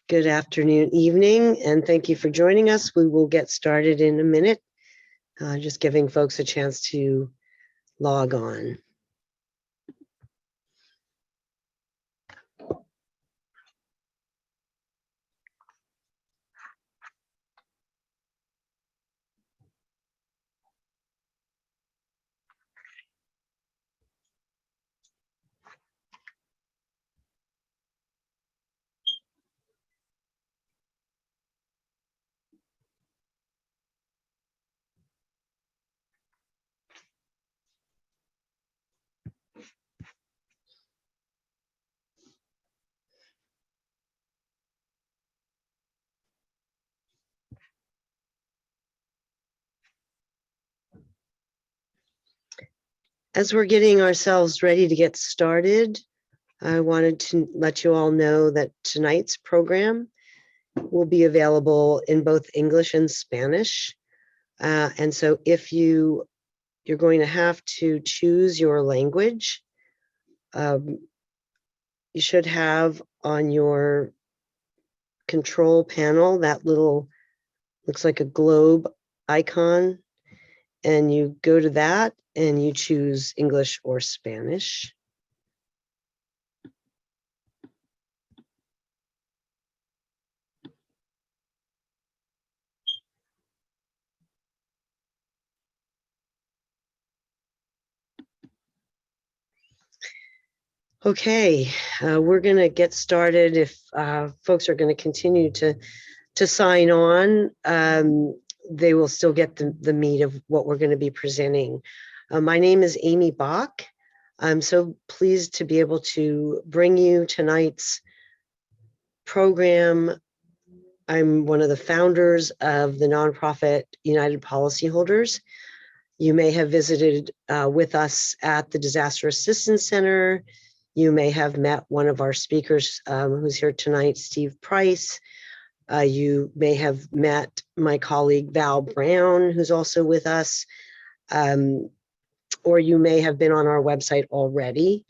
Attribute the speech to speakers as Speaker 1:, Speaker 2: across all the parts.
Speaker 1: Good afternoon, evening, and thank you for joining us. We will get started in a minute, just giving folks a chance to log on. As we're getting ourselves ready to get started, I wanted to let you all know that tonight's program will be available in both English and Spanish. And so if you're going to have to choose your language, you should have on your control panel that little, looks like a globe icon, and you go to that and you choose English or Spanish. Okay, we're going to get started. If folks are going to continue to sign on, they will still get the meat of what we're going to be presenting. My name is Amy Bach. I'm so pleased to be able to bring you tonight's program. I'm one of the founders of the nonprofit United Policyholders. You may have visited with us at the Disaster Assistance Center. You may have met one of our speakers who's here tonight, Steve Price. You may have met my colleague Val Brown, who's also with us. Or you may have been on our website already,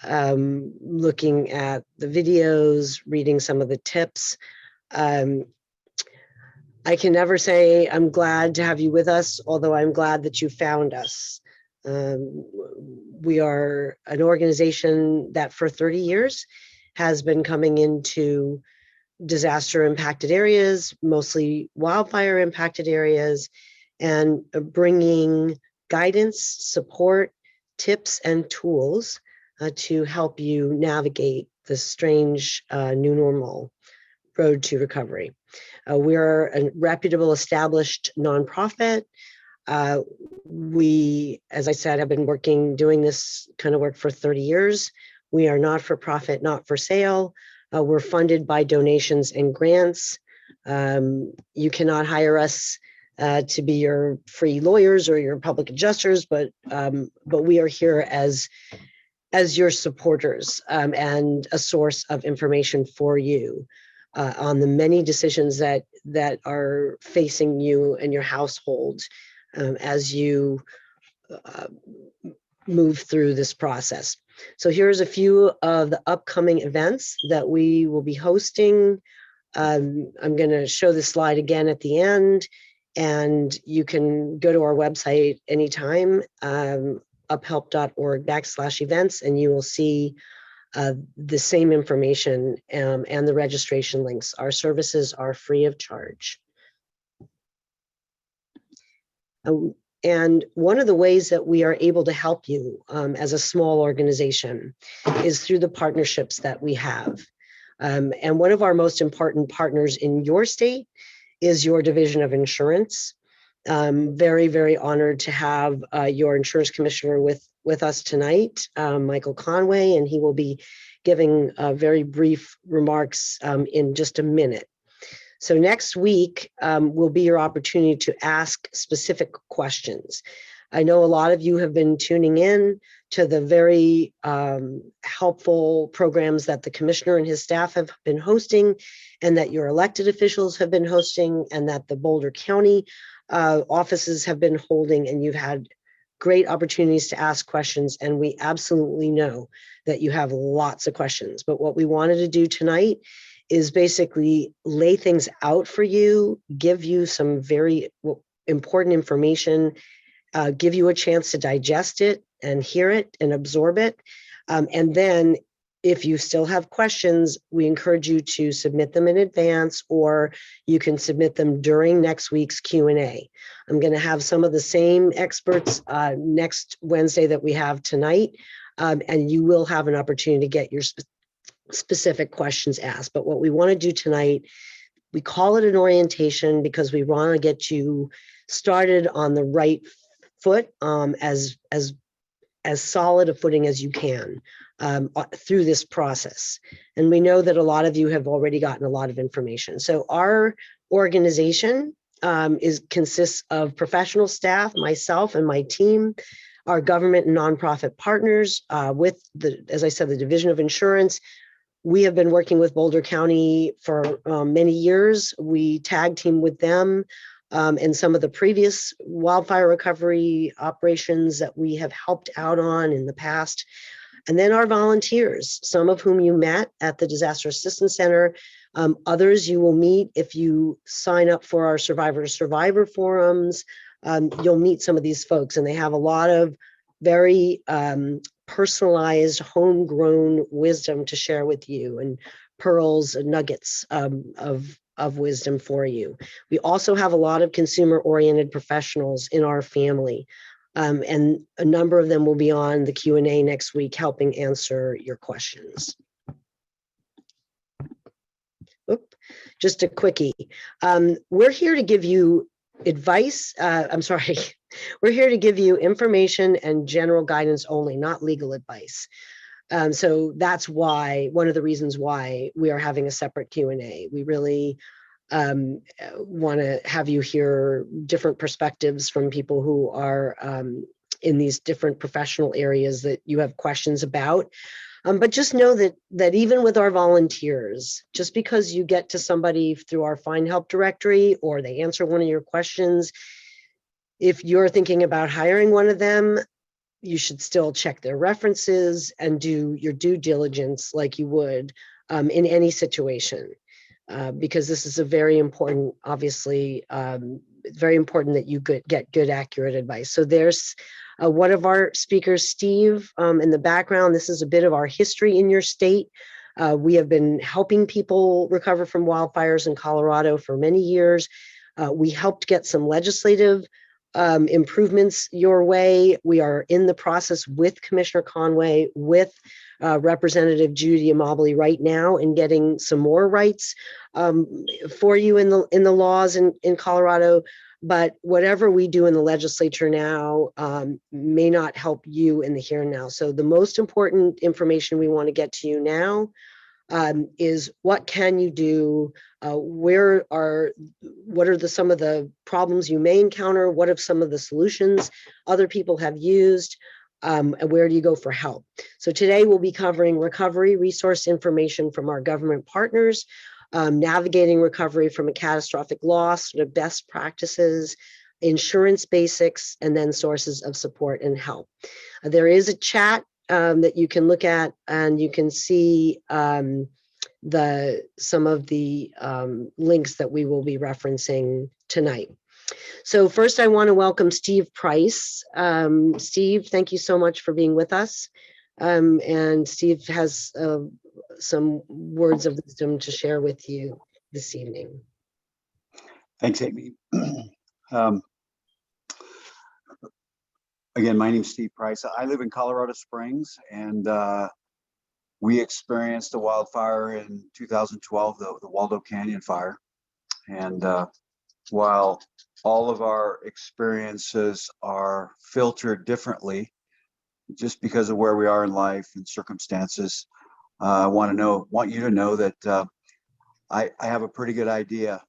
Speaker 1: looking at the videos, reading some of the tips. I can never say I'm glad to have you with us, although I'm glad that you found us. We are an organization that for 30 years has been coming into disaster impacted areas, mostly wildfire impacted areas, and bringing guidance, support, tips, and tools to help you navigate the strange new normal road to recovery. We're a reputable, established nonprofit. We, as I said, have been doing this kind of work for 30 years. We are not for profit, not for sale. We're funded by donations and grants. You cannot hire us to be your free lawyers or your public adjusters, but we are here as your supporters and a source of information for you on the many decisions that are facing you and your household as you move through this process. So here's a few of the upcoming events that we will be hosting. I'm going to show this slide again at the end, and you can go to our website anytime, uphelp.org/events, and you will see the same information and the registration links. Our services are free of charge. And one of the ways that we are able to help you as a small organization is through the partnerships that we have. And one of our most important partners in your state is your Division of Insurance. Very, very honored to have your insurance commissioner with us tonight, Michael Conway, and he will be giving very brief remarks in just a minute. So next week will be your opportunity to ask specific questions. I know a lot of you have been tuning in to the very helpful programs that the commissioner and his staff have been hosting, and that your elected officials have been hosting, and that the Boulder County offices have been holding, and you've had great opportunities to ask questions, and we absolutely know that you have lots of questions. But what we wanted to do tonight is basically lay things out for you, give you some very important information, give you a chance to digest it and hear it and absorb it. And then if you still have questions, we encourage you to submit them in advance, or you can submit them during next week's Q&A. I'm going to have some of the same experts next Wednesday that we have tonight, and you will have an opportunity to get your specific questions asked. But what we want to do tonight, we call it an orientation because we want to get you started on the right foot, as solid a footing as you can through this process. And we know that a lot of you have already gotten a lot of information. So our organization consists of professional staff, myself and my team, our government and nonprofit partners with as I said, the Division of Insurance. We have been working with Boulder County for many years. We tag team with them and some of the previous wildfire recovery operations that we have helped out on in the past. And then our volunteers, some of whom you met at the Disaster Assistance Center, others you will meet if you sign up for our Survivor to Survivor forums. You'll meet some of these folks, and they have a lot of very personalized, homegrown wisdom to share with you, and pearls and nuggets of wisdom for you. We also have a lot of consumer-oriented professionals in our family, and a number of them will be on the Q&A next week helping answer your questions. Oop, just a quickie. We're here to give you advice. We're here to give you information and general guidance only, not legal advice. So that's why, one of the reasons why we are having a separate Q&A. We really want to have you hear different perspectives from people who are in these different professional areas that you have questions about. But just know that even with our volunteers, just because you get to somebody through our Find Help directory or they answer one of your questions, if you're thinking about hiring one of them, you should still check their references and do your due diligence like you would in any situation, because this is a very important, obviously, very important that you get good, accurate advice. So there's one of our speakers, Steve, in the background. This is a bit of our history in your state. We have been helping people recover from wildfires in Colorado for many years. We helped get some legislative improvements your way. We are in the process with Commissioner Conway, with Representative Judy Amabile right now, in getting some more rights for you in the laws in Colorado. But whatever we do in the legislature now may not help you in the here and now. So the most important information we want to get to you now is what can you do? What are some of the problems you may encounter? What are some of the solutions other people have used? And where do you go for help? So today we'll be covering recovery resource information from our government partners, navigating recovery from a catastrophic loss, the best practices, insurance basics, and then sources of support and help. There is a chat that you can look at, and you can see some of the links that we will be referencing tonight. So first, I want to welcome Steve Price. Steve, thank you so much for being with us. And Steve has some words of wisdom to share with you this evening.
Speaker 2: Thanks, Amy. Again, my name is Steve Price. I live in Colorado Springs, and we experienced a wildfire in 2012, the Waldo Canyon fire. And while all of our experiences are filtered differently, just because of where we are in life and circumstances, I want you to know that I have a pretty good idea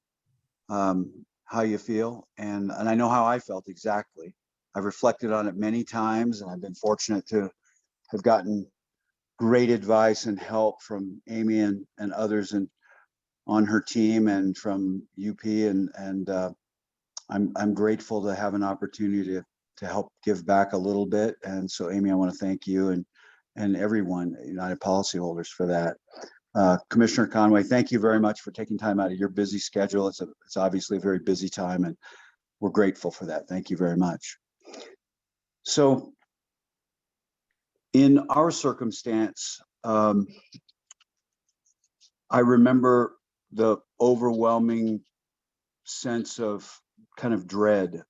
Speaker 2: how you feel, and I know how I felt exactly. I've reflected on it many times, and I've been fortunate to have gotten great advice and help from Amy and others on her team, and from UP, and I'm grateful to have an opportunity to help give back a little bit. And so, Amy, I want to thank you and everyone at United Policyholders for that. Commissioner Conway, thank you very much for taking time out of your busy schedule. It's obviously a very busy time, and we're grateful for that. Thank you very much. So in our circumstance, I remember the overwhelming sense of kind of dread,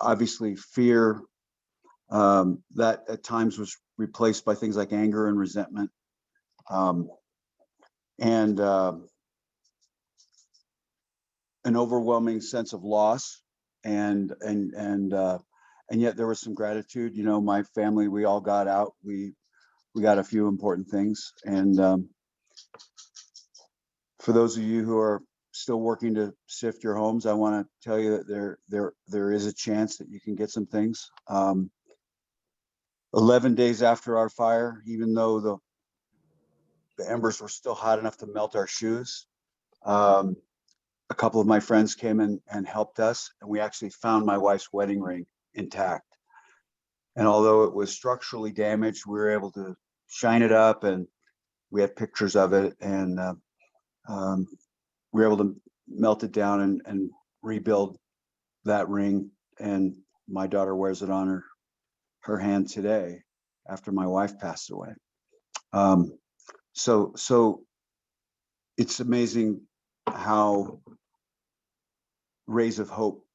Speaker 2: obviously fear, that at times was replaced by things like anger and resentment. And an overwhelming sense of loss, and yet there was some gratitude. My family, we all got out. We got a few important things, and for those of you who are still working to sift your homes, I want to tell you that there is a chance that you can get some things. 11 days after our fire, even though the embers were still hot enough to melt our shoes, a couple of my friends came in and helped us, and we actually found my wife's wedding ring intact. And although it was structurally damaged, we were able to shine it up, and we had pictures of it, and we were able to melt it down and rebuild that ring. And my daughter wears it on her hand today after my wife passed away. So it's amazing how rays of hope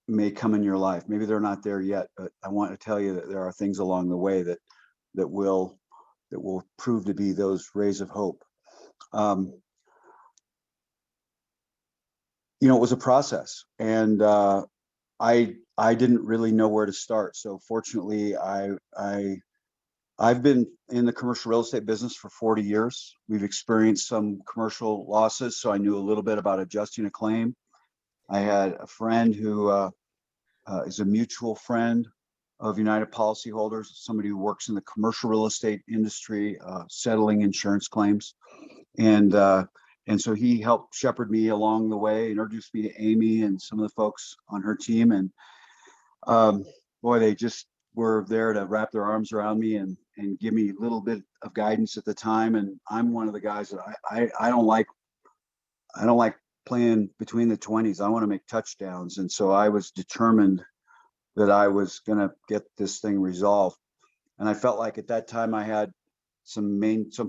Speaker 2: may come in your life. Maybe they're not there yet, but I want to tell you that there are things along the way that will prove to be those rays of hope. It was a process, and I didn't really know where to start. So fortunately, I've been in the commercial real estate business for 40 years. We've experienced some commercial losses, so I knew a little bit about adjusting a claim. I had a friend who is a mutual friend of United Policyholders, somebody who works in the commercial real estate industry, settling insurance claims. And so he helped shepherd me along the way, introduced me to Amy and some of the folks on her team. And boy, they just were there to wrap their arms around me and give me a little bit of guidance at the time. And I'm one of the guys that I don't like playing between the 20s. I want to make touchdowns. And so I was determined that I was going to get this thing resolved. And I felt like at that time I had some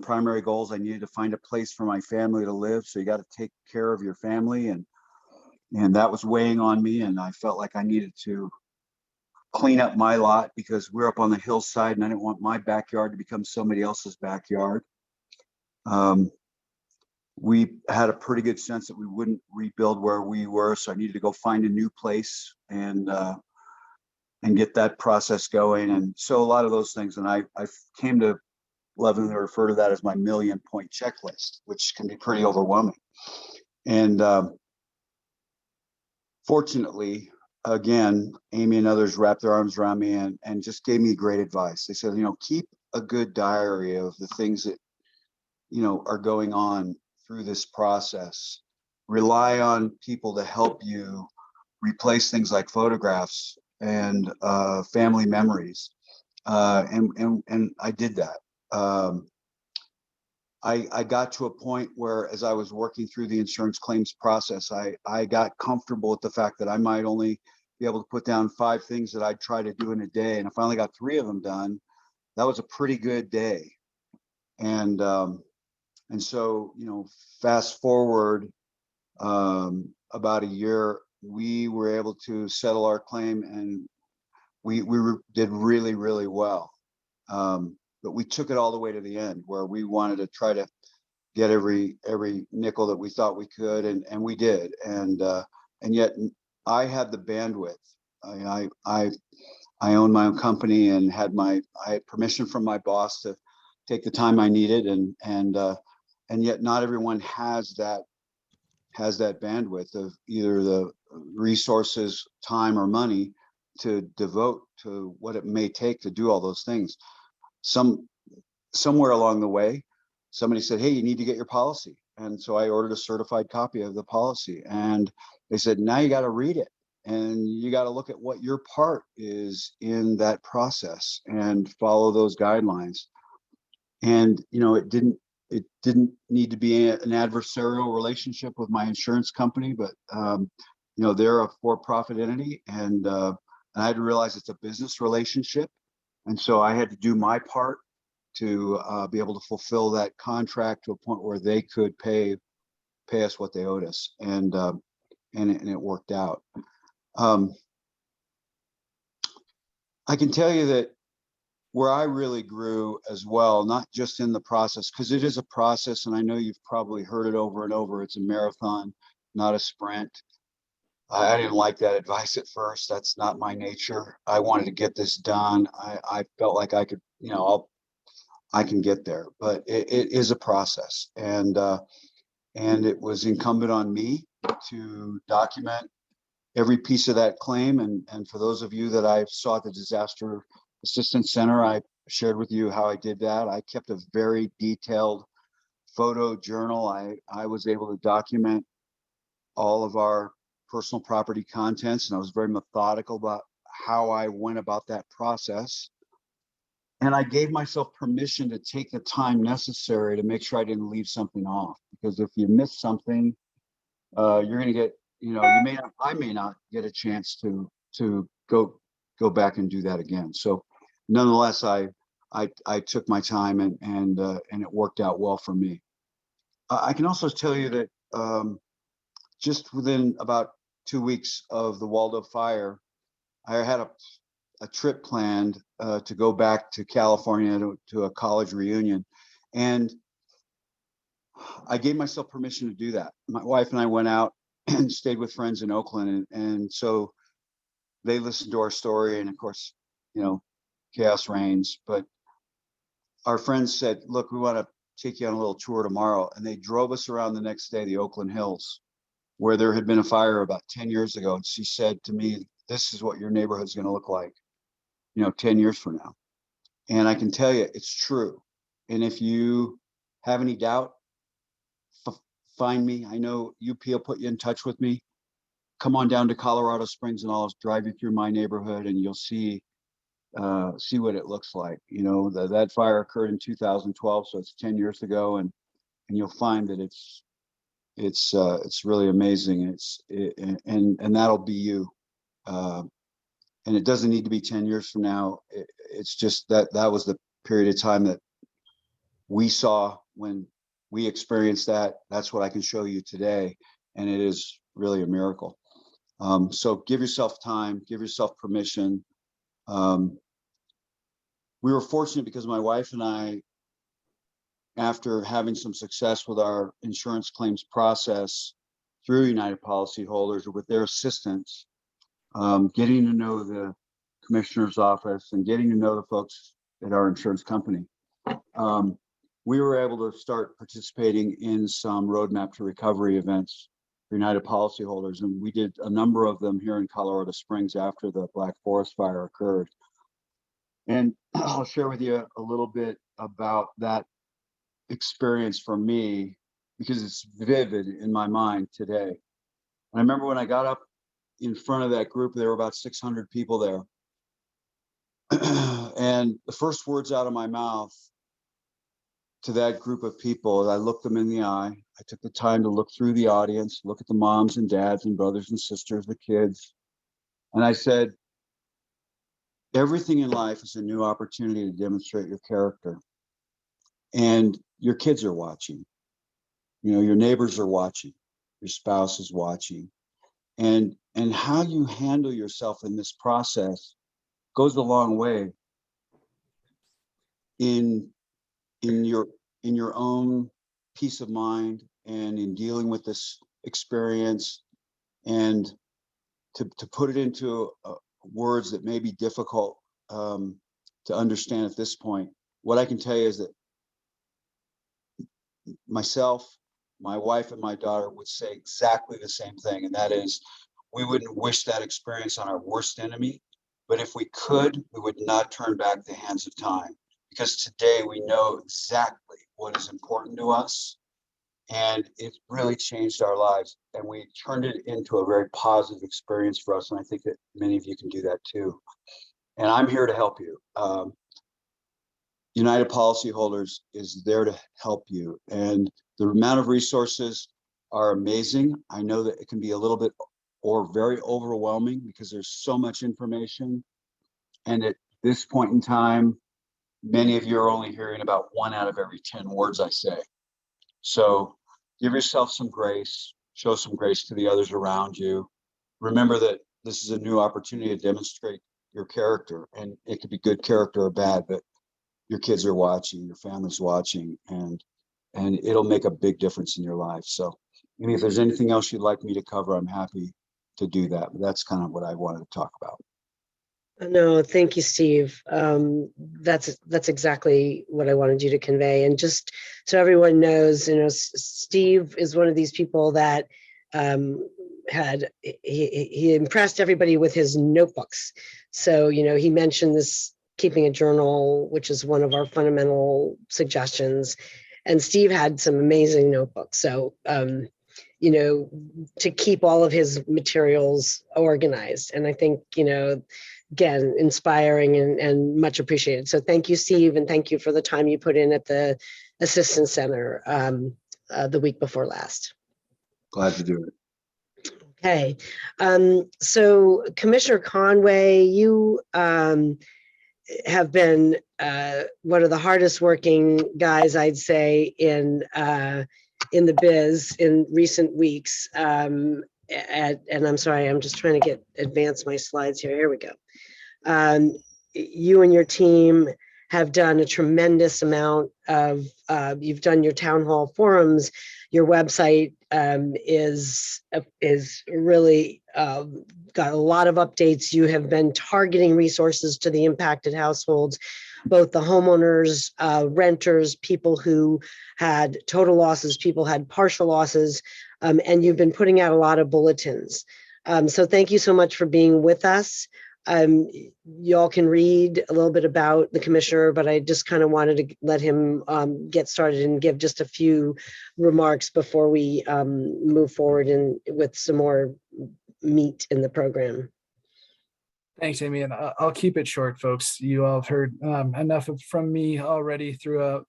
Speaker 2: primary goals. I needed to find a place for my family to live. So you got to take care of your family. And that was weighing on me. And I felt like I needed to clean up my lot because we're up on the hillside and I didn't want my backyard to become somebody else's backyard. We had a pretty good sense that we wouldn't rebuild where we were. So I needed to go find a new place and get that process going. And so a lot of those things. And I came to lovingly refer to that as my 1,000,000-point checklist, which can be pretty overwhelming. And fortunately, again, Amy and others wrapped their arms around me and just gave me great advice. They said, keep a good diary of the things that, are going on through this process. Rely on people to help you replace things like photographs and family memories. And I did that. I got to a point where, as I was working through the insurance claims process, I got comfortable with the fact that I might only be able to put down 5 things that I'd try to do in a day. And I finally got 3 of them done. That was a pretty good day. And so, fast forward about a year, we were able to settle our claim, and we did really, really well. But we took it all the way to the end, where we wanted to try to get every nickel that we thought we could, and we did. And yet I had the bandwidth. I owned my own company and I had permission from my boss to take the time I needed, and yet not everyone has that bandwidth of either the resources, time, or money to devote to what it may take to do all those things. Somewhere along the way, somebody said, "Hey, you need to get your policy." And so I ordered a certified copy of the policy, and they said, "Now you got to read it, and you got to look at what your part is in that process and follow those guidelines." And, it didn't need to be an adversarial relationship with my insurance company, but, they're a for-profit entity, and I had to realize it's a business relationship. And so I had to do my part to be able to fulfill that contract to a point where they could pay us what they owed us. And it worked out. I can tell you that where I really grew as well, not just in the process, because it is a process, and I know you've probably heard it over and over. It's a marathon, not a sprint. I didn't like that advice at first. That's not my nature. I wanted to get this done. I felt like I could, I can get there, but it is a process, and it was incumbent on me to document every piece of that claim. And for those of you that I saw at the Disaster Assistance Center, I shared with you how I did that. I kept a very detailed photo journal. I was able to document all of our personal property contents, and I was very methodical about how I went about that process. And I gave myself permission to take the time necessary to make sure I didn't leave something off, because if you miss something, you're going to get, I may not get a chance to go back and do that again. So nonetheless, I took my time, and it worked out well for me. I can also tell you that just within about 2 weeks of the Waldo fire, I had a trip planned to go back to California to a college reunion. And I gave myself permission to do that. My wife and I went out and stayed with friends in Oakland. And so they listened to our story. And of course, chaos reigns. But our friends said, look, we want to take you on a little tour tomorrow. And they drove us around the next day, the Oakland Hills, where there had been a fire about 10 years ago. And she said to me, this is what your neighborhood's going to look like, 10 years from now. And I can tell you, it's true. And if you have any doubt, find me. I know UP will put you in touch with me. Come on down to Colorado Springs, and I'll drive you through my neighborhood, and you'll see what it looks like. That fire occurred in 2012, so it's 10 years ago, and you'll find that it's really amazing. And that'll be you. And it doesn't need to be 10 years from now. It's just that was the period of time that we saw when we experienced that. That's what I can show you today. And it is really a miracle. So give yourself time, give yourself permission. We were fortunate because my wife and I, after having some success with our insurance claims process through United Policyholders or with their assistance, getting to know the commissioner's office and getting to know the folks at our insurance company, we were able to start participating in some roadmap to recovery events for United Policyholders. And we did a number of them here in Colorado Springs after the Black Forest fire occurred. And I'll share with you a little bit about that experience for me, because it's vivid in my mind today. And I remember when I got up in front of that group, there were about 600 people there. And the first words out of my mouth to that group of people, I looked them in the eye. I took the time to look through the audience, look at the moms and dads and brothers and sisters, the kids. And I said, everything in life is a new opportunity to demonstrate your character. And your kids are watching. Your neighbors are watching. Your spouse is watching. And how you handle yourself in this process goes a long way in your own peace of mind and in dealing with this experience. And to put it into words that may be difficult to understand at this point, what I can tell you is that myself, my wife, and my daughter would say exactly the same thing. And that is, we wouldn't wish that experience on our worst enemy, but if we could, we would not turn back the hands of time, because today we know exactly what is important to us. And it really changed our lives, and we turned it into a very positive experience for us. And I think that many of you can do that too. And I'm here to help you. United Policyholders is there to help you. And the amount of resources are amazing. I know that it can be a little bit or very overwhelming because there's so much information. And at this point in time, many of you are only hearing about 1 out of every 10 words I say. So give yourself some grace, show some grace to the others around you. Remember that this is a new opportunity to demonstrate your character, and it could be good character or bad, but your kids are watching, your family's watching, and it'll make a big difference in your life. So Amy, if there's anything else you'd like me to cover, I'm happy to do that. But that's kind of what I wanted to talk about.
Speaker 1: No, thank you, Steve. That's exactly what I wanted you to convey. And just so everyone knows, Steve is one of these people that he impressed everybody with his notebooks. So, he mentioned this keeping a journal, which is one of our fundamental suggestions. And Steve had some amazing notebooks. So, to keep all of his materials organized. And I think, again, inspiring and much appreciated. So thank you, Steve, and thank you for the time you put in at the Assistance Center the week before last.
Speaker 2: Glad to do it.
Speaker 1: Okay. So Commissioner Conway, you have been one of the hardest working guys, I'd say, in the biz in recent weeks. And I'm sorry, I'm just trying to advance my slides here. Here we go. You and your team have done a tremendous amount of, you've done your town hall forums, your website is really got a lot of updates. You have been targeting resources to the impacted households, both the homeowners, renters, people who had total losses, people had partial losses, and you've been putting out a lot of bulletins. So thank you so much for being with us. Y'all can read a little bit about the commissioner, but I just kind of wanted to let him get started and give just a few remarks before we move forward with some more meat in the program.
Speaker 3: Thanks, Amy, and I'll keep it short, folks. You all have heard enough from me already throughout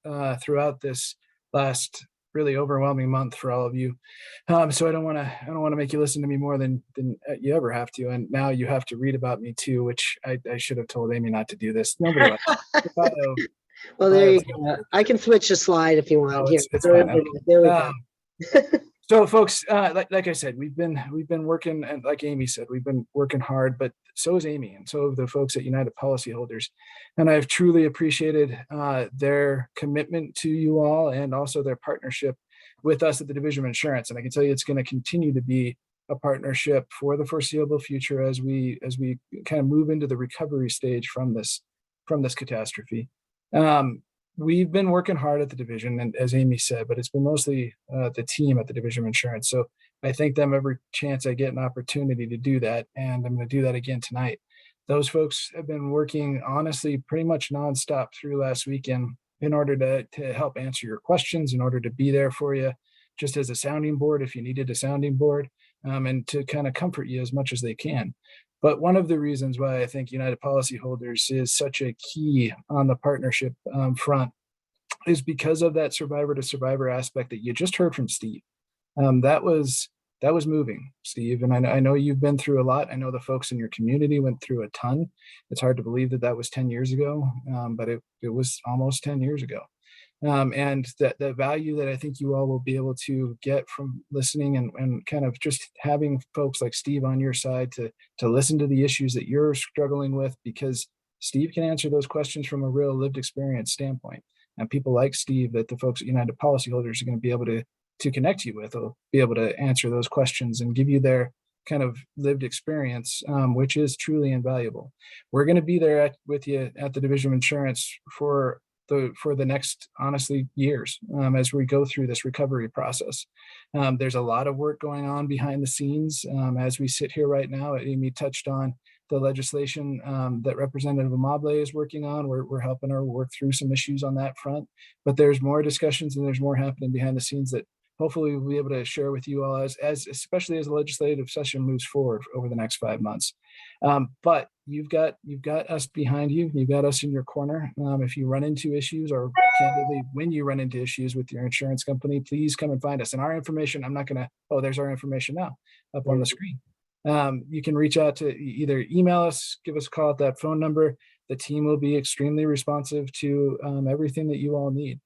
Speaker 3: this last really overwhelming month for all of you. So I don't want to make you listen to me more than you ever have to. And now you have to read about me too, which I should have told Amy not to do this. Nobody likes
Speaker 1: Well, there you go. I can switch a slide if you want.
Speaker 3: No,
Speaker 1: Here,
Speaker 3: it's fine.
Speaker 1: there we go.
Speaker 3: So folks, like I said, we've been working, and like Amy said, we've been working hard, but so has Amy, and so have the folks at United Policyholders. And I've truly appreciated their commitment to you all and also their partnership with us at the Division of Insurance. And I can tell you it's going to continue to be a partnership for the foreseeable future as we kind of move into the recovery stage from this catastrophe. We've been working hard at the division, and as Amy said, but it's been mostly the team at the Division of Insurance. So I thank them every chance I get an opportunity to do that, and I'm going to do that again tonight. Those folks have been working honestly pretty much nonstop through last weekend in order to help answer your questions, in order to be there for you, just as a sounding board if you needed a sounding board, and to kind of comfort you as much as they can. But one of the reasons why I think United Policyholders is such a key on the partnership front is because of that survivor to survivor aspect that you just heard from Steve. That was moving, Steve. And I know you've been through a lot. I know the folks in your community went through a ton. It's hard to believe that was 10 years ago, but it was almost 10 years ago. And the value that I think you all will be able to get from listening and kind of just having folks like Steve on your side to listen to the issues that you're struggling with, because Steve can answer those questions from a real lived experience standpoint. And people like Steve that the folks at United Policyholders are going to be able to connect you with will be able to answer those questions and give you their kind of lived experience, which is truly invaluable. We're going to be there with you at the Division of Insurance for the next, honestly, years as we go through this recovery process. There's a lot of work going on behind the scenes as we sit here right now. Amy touched on the legislation that Representative Amable is working on. We're helping her work through some issues on that front, but there's more discussions and there's more happening behind the scenes that hopefully we'll be able to share with you all as especially as the legislative session moves forward over the next 5 months. But you've got us behind you. You've got us in your corner. If you run into issues, or candidly, when you run into issues with your insurance company, please come and find us. And our information, I'm not going to, oh, there's our information now up on the screen. You can reach out to either email us, give us a call at that phone number. The team will be extremely responsive to everything that you all need.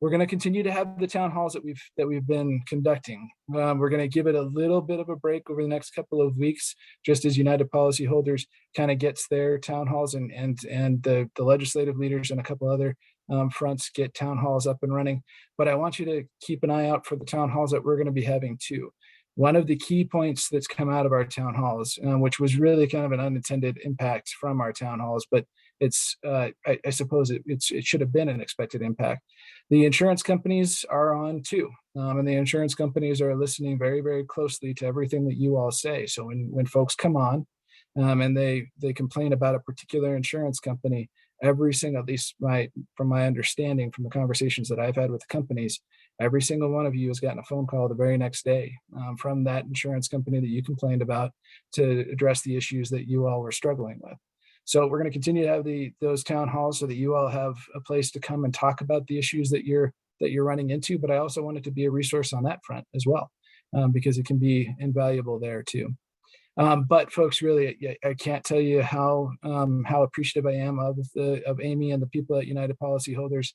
Speaker 3: We're going to continue to have the town halls that we've been conducting. We're going to give it a little bit of a break over the next couple of weeks, just as United Policyholders kind of gets their town halls and the legislative leaders and a couple other fronts get town halls up and running. But I want you to keep an eye out for the town halls that we're going to be having too. One of the key points that's come out of our town halls, which was really kind of an unintended impact from our town halls, but it's I suppose it should have been an expected impact. The insurance companies are on too, and the insurance companies are listening very, very closely to everything that you all say. So when folks come on and they complain about a particular insurance company, every single, at least from my understanding from the conversations that I've had with the companies, every single one of you has gotten a phone call the very next day from that insurance company that you complained about to address the issues that you all were struggling with. So we're going to continue to have those town halls so that you all have a place to come and talk about the issues that you're running into. But I also want it to be a resource on that front as well, because it can be invaluable there too. But folks, really, I can't tell you how appreciative I am of Amy and the people at United Policyholders.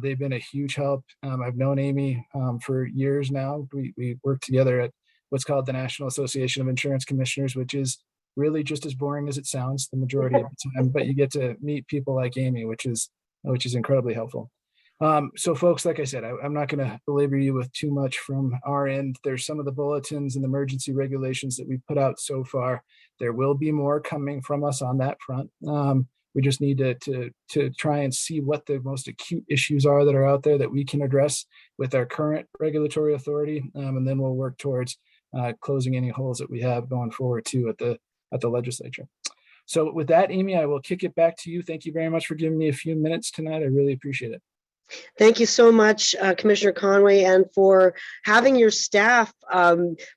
Speaker 3: They've been a huge help. I've known Amy for years now. We work together at what's called the National Association of Insurance Commissioners, which is really just as boring as it sounds the majority of the time, but you get to meet people like Amy, which is incredibly helpful. So folks, like I said, I'm not going to belabor you with too much from our end. There's some of the bulletins and emergency regulations that we've put out so far. There will be more coming from us on that front. We just need to try and see what the most acute issues are that are out there that we can address with our current regulatory authority. And then we'll work towards closing any holes that we have going forward too at the legislature. So with that, Amy, I will kick it back to you. Thank you very much for giving me a few minutes tonight. I really appreciate it.
Speaker 1: Thank you so much, Commissioner Conway, and for having your staff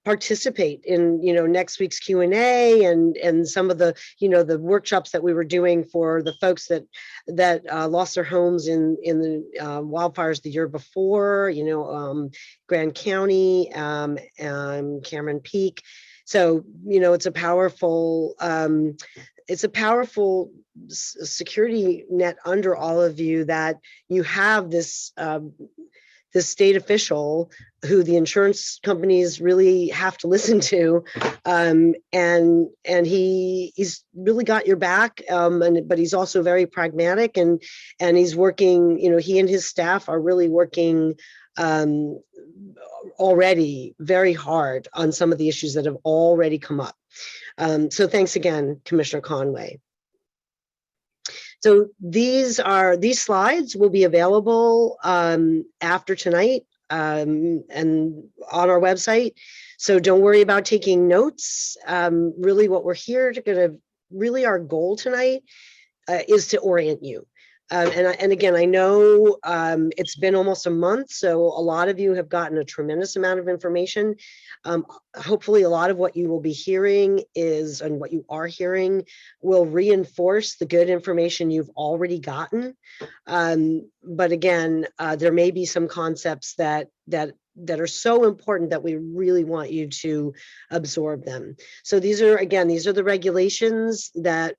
Speaker 1: participate in next week's Q&A and some of the the workshops that we were doing for the folks that lost their homes in the wildfires the year before, Grand County and Cameron Peak. So it's a powerful security net under all of you, that you have this state official who the insurance companies really have to listen to, and he's really got your back, but he's also very pragmatic, and he's working. He and his staff are really working already very hard on some of the issues that have already come up. So thanks again, Commissioner Conway. So these slides will be available after tonight and on our website. So don't worry about taking notes. Really what we're here to really our goal tonight is to orient you. And again, I know it's been almost a month, so a lot of you have gotten a tremendous amount of information. Hopefully a lot of what you will be hearing and what you are hearing will reinforce the good information you've already gotten. But again, there may be some concepts that are so important that we really want you to absorb them. So these are the regulations that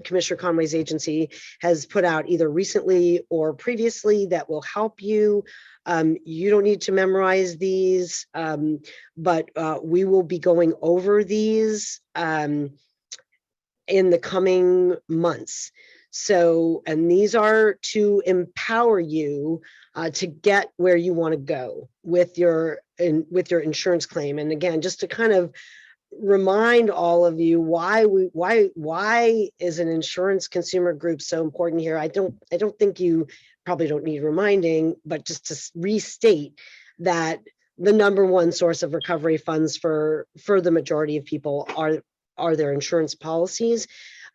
Speaker 1: Commissioner Conway's agency has put out either recently or previously that will help you. You don't need to memorize these, but we will be going over these in the coming months. So, and these are to empower you to get where you want to go with your insurance claim. And again, just to kind of remind all of you why is an insurance consumer group so important here. I don't think you probably don't need reminding, but just to restate that the number one source of recovery funds for the majority of people are their insurance policies.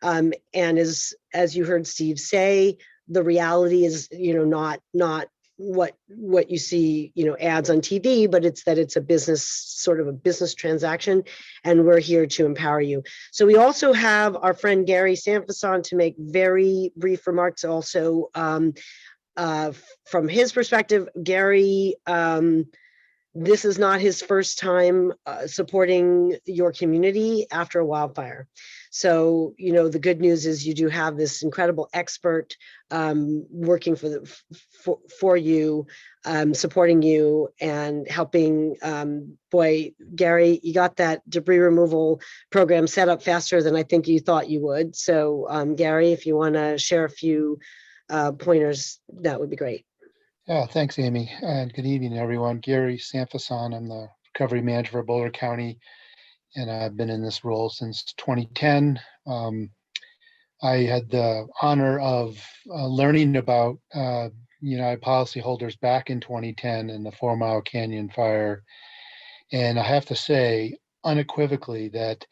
Speaker 1: And as you heard Steve say, the reality is, not what you see, ads on TV, but it's that it's a business, sort of a business transaction, and we're here to empower you. So we also have our friend Gary Sanfison to make very brief remarks also. From his perspective, Gary, this is not his first time supporting your community after a wildfire. So, the good news is you do have this incredible expert working for you, supporting you and helping. Boy, Gary, you got that debris removal program set up faster than I think you thought you would. So, Gary, if you want to share a few pointers, that would be great.
Speaker 4: Yeah, thanks, Amy, and good evening, everyone. Gary Sanfison, I'm the recovery manager for Boulder County, and I've been in this role since 2010. I had the honor of learning about United Policyholders back in 2010 in the 4 Mile Canyon fire, and I have to say unequivocally that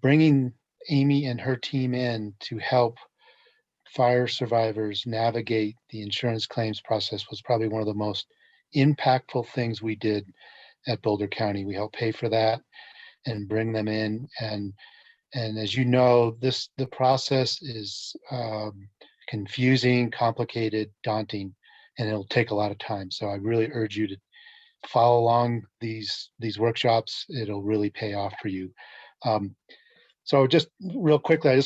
Speaker 4: bringing Amy and her team in to help fire survivors navigate the insurance claims process was probably one of the most impactful things we did at Boulder County. We helped pay for that and bring them in. And as you know, the process is confusing, complicated, daunting, and it'll take a lot of time. So I really urge you to follow along these workshops. It'll really pay off for you. So just real quickly,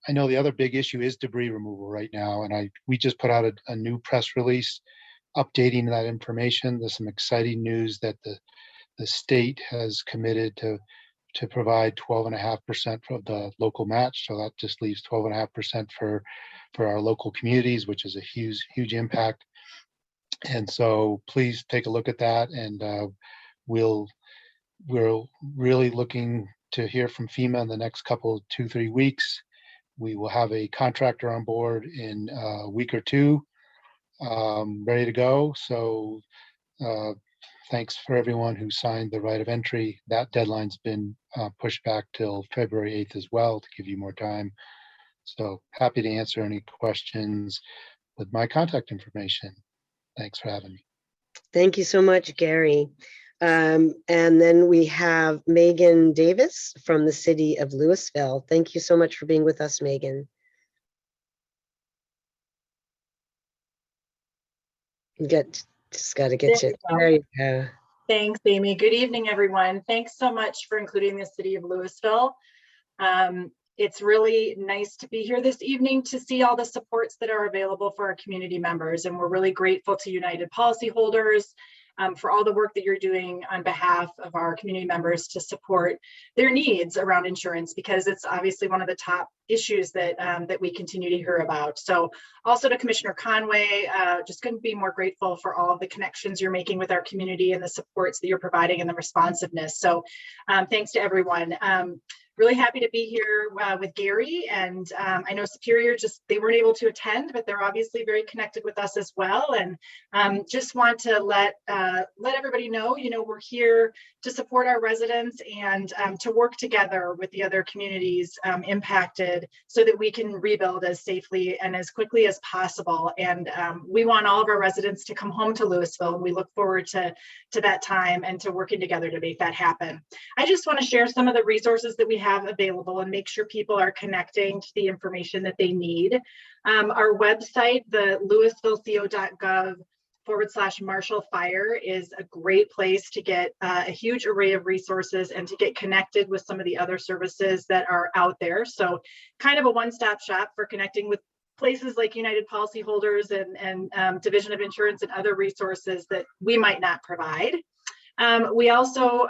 Speaker 4: I know the other big issue is debris removal right now, and we just put out a new press release updating that information. There's some exciting news that the state has committed to provide 12.5% of the local match. So that just leaves 12.5% for our local communities, which is a huge impact. And so please take a look at that, and we're really looking to hear from FEMA in the next couple 2-3 weeks. We will have a contractor on board in a week or two, ready to go. So thanks for everyone who signed the right of entry. That deadline's been pushed back till February 8th as well to give you more time. So happy to answer any questions with my contact information. Thanks for having me.
Speaker 1: Thank you so much, Gary. And then we have Megan Davis from the city of Louisville. Thank you so much for being with us, Megan. Just got to get you. There you go.
Speaker 5: Thanks, Amy. Good evening, everyone. Thanks so much for including the city of Louisville. It's really nice to be here this evening to see all the supports that are available for our community members. And we're really grateful to United Policyholders for all the work that you're doing on behalf of our community members to support their needs around insurance, because it's obviously one of the top issues that that we continue to hear about. So also to Commissioner Conway, just couldn't be more grateful for all of the connections you're making with our community and the supports that you're providing and the responsiveness. So thanks to everyone. Really happy to be here with Gary, and I know Superior they weren't able to attend, but they're obviously very connected with us as well. And just want to let everybody know, we're here to support our residents and to work together with the other communities impacted so that we can rebuild as safely and as quickly as possible. And we want all of our residents to come home to Louisville, and we look forward to that time and to working together to make that happen. I just want to share some of the resources that we have available and make sure people are connecting to the information that they need. Our website, the louisvilleco.gov/Marshall Fire, is a great place to get a huge array of resources and to get connected with some of the other services that are out there. So kind of a one-stop shop for connecting with places like United Policyholders and Division of Insurance and other resources that we might not provide. We also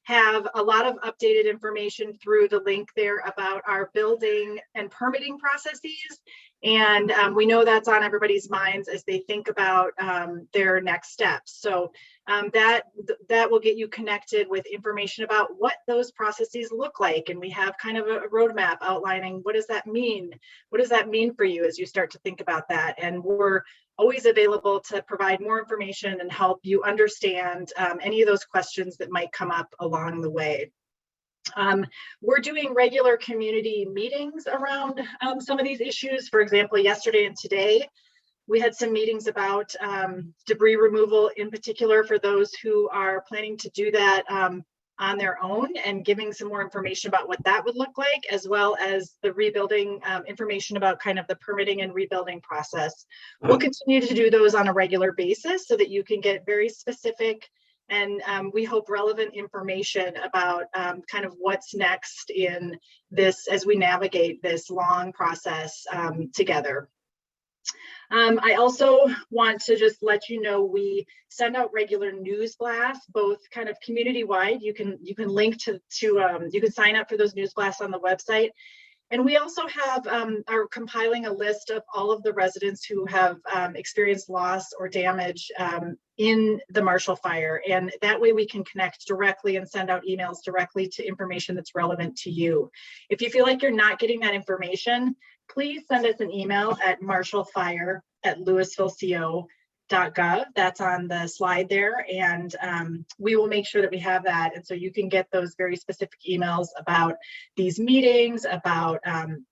Speaker 5: have a lot of updated information through the link there about our building and permitting processes. And we know that's on everybody's minds as they think about their next steps. So that will get you connected with information about what those processes look like. And we have kind of a roadmap outlining what does that mean? What does that mean for you as you start to think about that? And we're always available to provide more information and help you understand any of those questions that might come up along the way. We're doing regular community meetings around some of these issues. For example, yesterday and today, We had some meetings about debris removal, in particular for those who are planning to do that on their own, and giving some more information about what that would look like, as well as the rebuilding information about kind of the permitting and rebuilding process. We'll continue to do those on a regular basis so that you can get very specific and we hope relevant information about kind of what's next in this as we navigate this long process together. I also want to just let you know we send out regular news blasts, both kind of community wide. You can link to you can sign up for those news blasts on the website. And we also have are compiling a list of all of the residents who have experienced loss or damage in the Marshall Fire. And that way we can connect directly and send out emails directly to information that's relevant to you. If you feel like you're not getting that information, please send us an email at marshallfire@louisvilleco.gov. That's on the slide there. And we will make sure that we have that. And so you can get those very specific emails about these meetings, about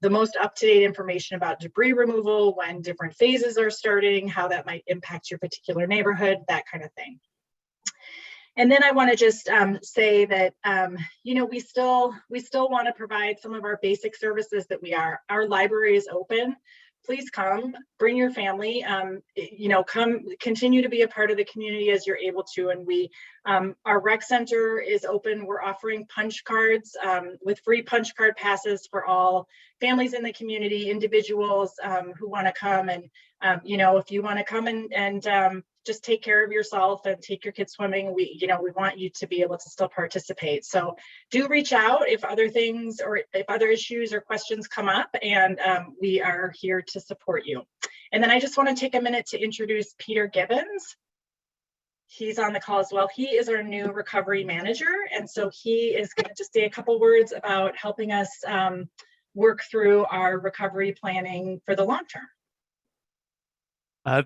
Speaker 5: the most up-to-date information about debris removal, when different phases are starting, how that might impact your particular neighborhood, that kind of thing. And then I want to just say that, you know, we still want to provide some of our basic services that our library is open. Please come, bring your family, you know, come continue to be a part of the community as you're able to. And our rec center is open. We're offering punch cards with free punch card passes for all families in the community, individuals who want to come. And, you know, if you want to come and just take care of yourself and take your kids swimming, we want you to be able to still participate. So do reach out if other things or if other issues or questions come up, and we are here to support you. And then I just want to take a minute to introduce Peter Gibbons. He's on the call as well. He is our new recovery manager. And so he is going to just say a couple words about helping us work through our recovery planning for the long term.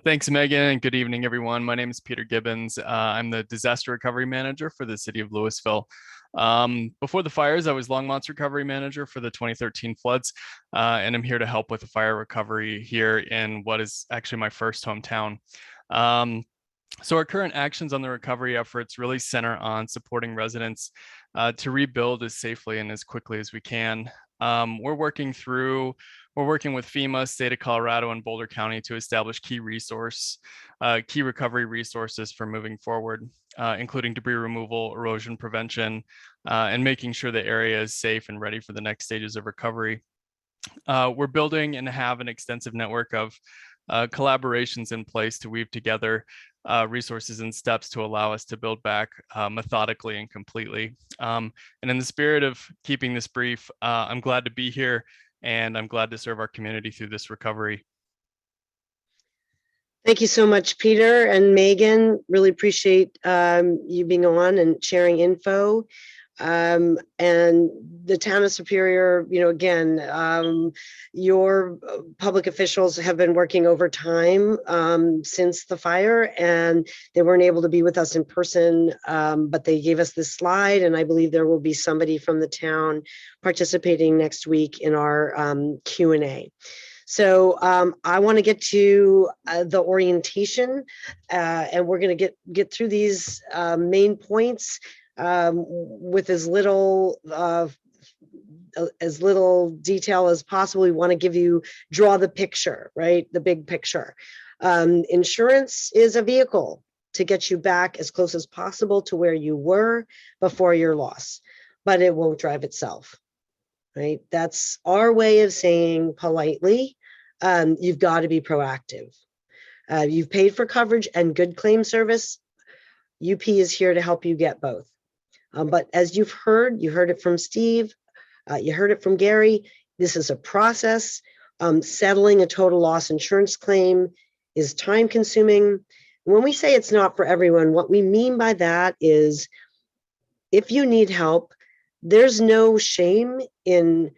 Speaker 6: Thanks, Megan, and good evening, everyone. My name is Peter Gibbons. I'm the disaster recovery manager for the city of Louisville. Before the fires, I was Longmont's recovery manager for the 2013 floods, and I'm here to help with the fire recovery here in what is actually my first hometown. So our current actions on the recovery efforts really center on supporting residents to rebuild as safely and as quickly as we can. We're working with FEMA, State of Colorado, and Boulder County to establish key recovery resources for moving forward, including debris removal, erosion prevention, and making sure the area is safe and ready for the next stages of recovery. We're building and have an extensive network of collaborations in place to weave together resources and steps to allow us to build back methodically and completely. And in the spirit of keeping this brief, I'm glad to be here, and I'm glad to serve our community through this recovery.
Speaker 1: Thank you so much, Peter and Megan. Really appreciate you being on and sharing info. And the town of Superior, you know, again, your public officials have been working overtime since the fire, and they weren't able to be with us in person, but they gave us this slide, and I believe there will be somebody from the town participating next week in our Q&A. So I want to get to the orientation, and we're going to get through these main points with as little detail as possible. We want to draw the picture, right? The big picture. Insurance is a vehicle to get you back as close as possible to where you were before your loss, but it won't drive itself, right? That's our way of saying politely, you've got to be proactive. You've paid for coverage and good claim service. UP is here to help you get both. But as you heard it from Steve, you heard it from Gary, this is a process. Settling a total loss insurance claim is time consuming. When we say it's not for everyone, what we mean by that is if you need help, there's no shame in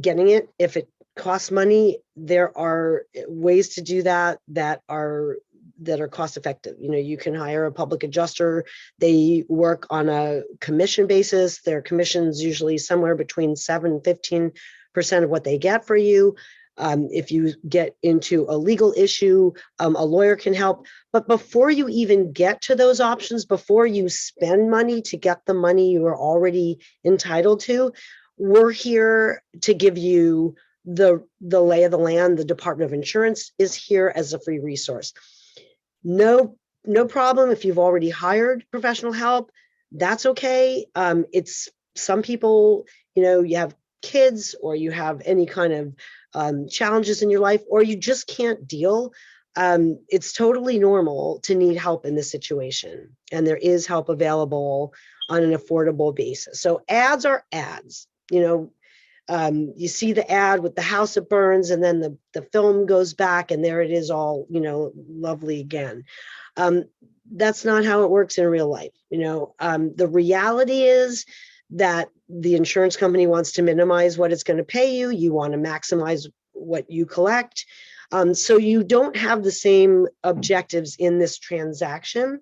Speaker 1: getting it. If it costs money, there are ways to do that that are cost effective. You know, you can hire a public adjuster. They work on a commission basis. Their commission's usually somewhere between 7 and 15% of what they get for you. If you get into a legal issue, a lawyer can help. But before you even get to those options, before you spend money to get the money you are already entitled to, we're here to give you the lay of the land. The Department of Insurance is here as a free resource. No problem if you've already hired professional help. That's okay. It's some people, you have kids or you have any kind of challenges in your life, or you just can't deal. It's totally normal to need help in this situation, and there is help available on an affordable basis. So ads are ads. You see the ad with the house that burns, and then the film goes back, and there it is, all lovely again. That's not how it works in real life. The reality is that the insurance company wants to minimize what it's going to pay you. You want to maximize what you collect. So you don't have the same objectives in this transaction.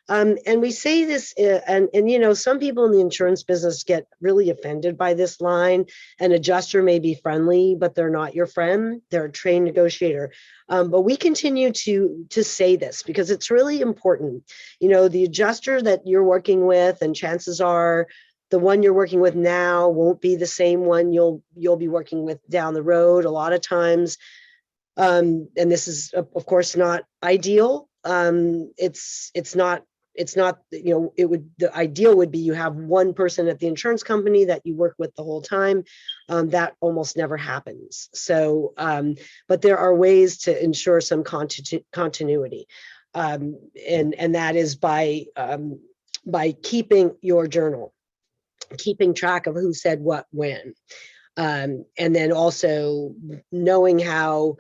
Speaker 1: And we say this, and some people in the insurance business get really offended by this line. An adjuster may be friendly, but they're not your friend. They're a trained negotiator. But we continue to say this because it's really important. The adjuster that you're working with, and chances are the one you're working with now won't be the same one you'll be working with down the road a lot of times. And this is, of course, not ideal. It's not, the ideal would be you have one person at the insurance company that you work with the whole time. That almost never happens. So, but there are ways to ensure some continuity. And that is by keeping your journal, keeping track of who said what when. And then also knowing how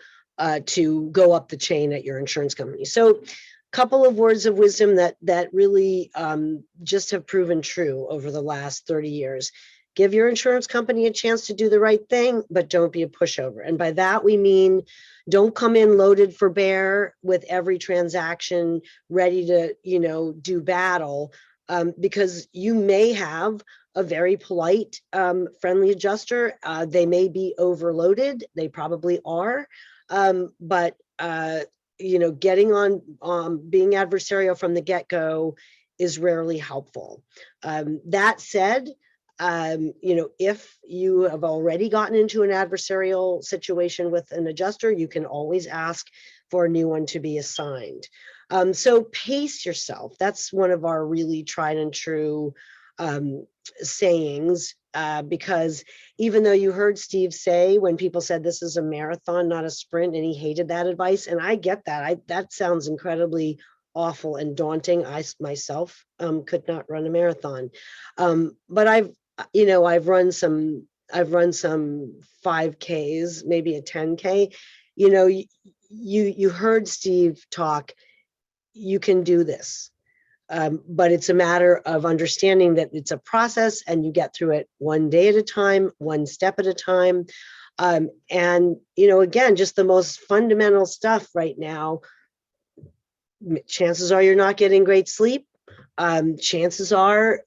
Speaker 1: to go up the chain at your insurance company. So couple of words of wisdom that really just have proven true over the last 30 years. Give your insurance company a chance to do the right thing, but don't be a pushover. And by that, we mean don't come in loaded for bear with every transaction ready to, do battle, because you may have a very polite, friendly adjuster. They may be overloaded. They probably are. But getting on being adversarial from the get-go is rarely helpful. That said, if you have already gotten into an adversarial situation with an adjuster, you can always ask for a new one to be assigned. So pace yourself. That's one of our really tried and true sayings, because even though you heard Steve say when people said this is a marathon, not a sprint, and he hated that advice, and I get that. That sounds incredibly awful and daunting. I myself could not run a marathon, but I've run some 5Ks, maybe a 10K. You heard Steve talk. You can do this. But it's a matter of understanding that it's a process and you get through it one day at a time, one step at a time. And, again, just the most fundamental stuff right now, chances are you're not getting great sleep. Chances are,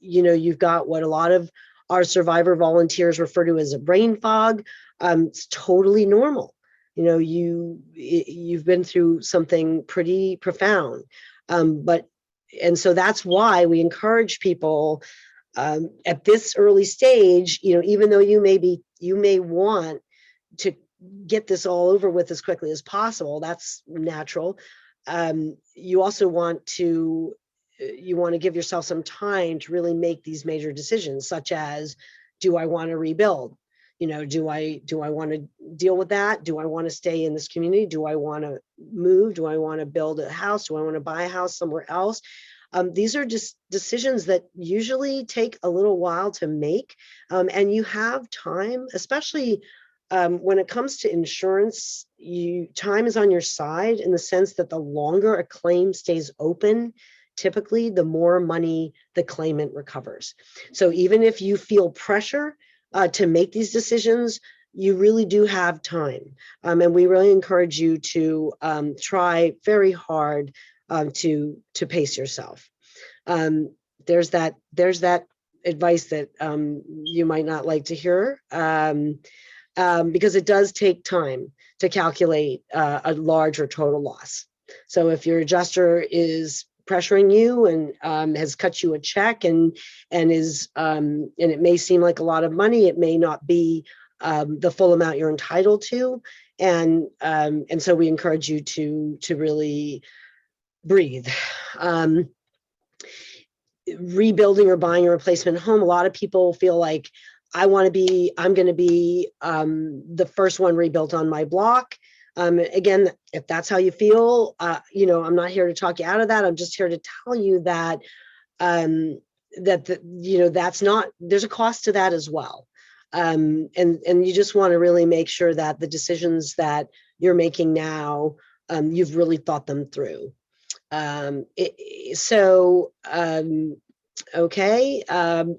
Speaker 1: you've got what a lot of our survivor volunteers refer to as a brain fog. It's totally normal. You've been through something pretty profound. And so that's why we encourage people at this early stage, even though you may want to get this all over with as quickly as possible. That's natural. You also want to give yourself some time to really make these major decisions, such as, do I want to rebuild? Do I want to deal with that? Do I want to stay in this community? Do I want to move? Do I want to build a house? Do I want to buy a house somewhere else? These are just decisions that usually take a little while to make. And you have time, especially when it comes to insurance, time is on your side in the sense that the longer a claim stays open, typically the more money the claimant recovers. So even if you feel pressure to make these decisions, you really do have time. And we really encourage you to try very hard to pace yourself. There's that advice that you might not like to hear. because it does take time to calculate a large or total loss. So if your adjuster is pressuring you and has cut you a check and it may seem like a lot of money, it may not be the full amount you're entitled to, and so we encourage you to really breathe. Rebuilding or buying a replacement home, a lot of people feel like I'm going to be the first one rebuilt on my block. Again, if that's how you feel, I'm not here to talk you out of that. I'm just here to tell you that that's not, there's a cost to that as well. And you just want to really make sure that the decisions that you're making now, you've really thought them through. Okay,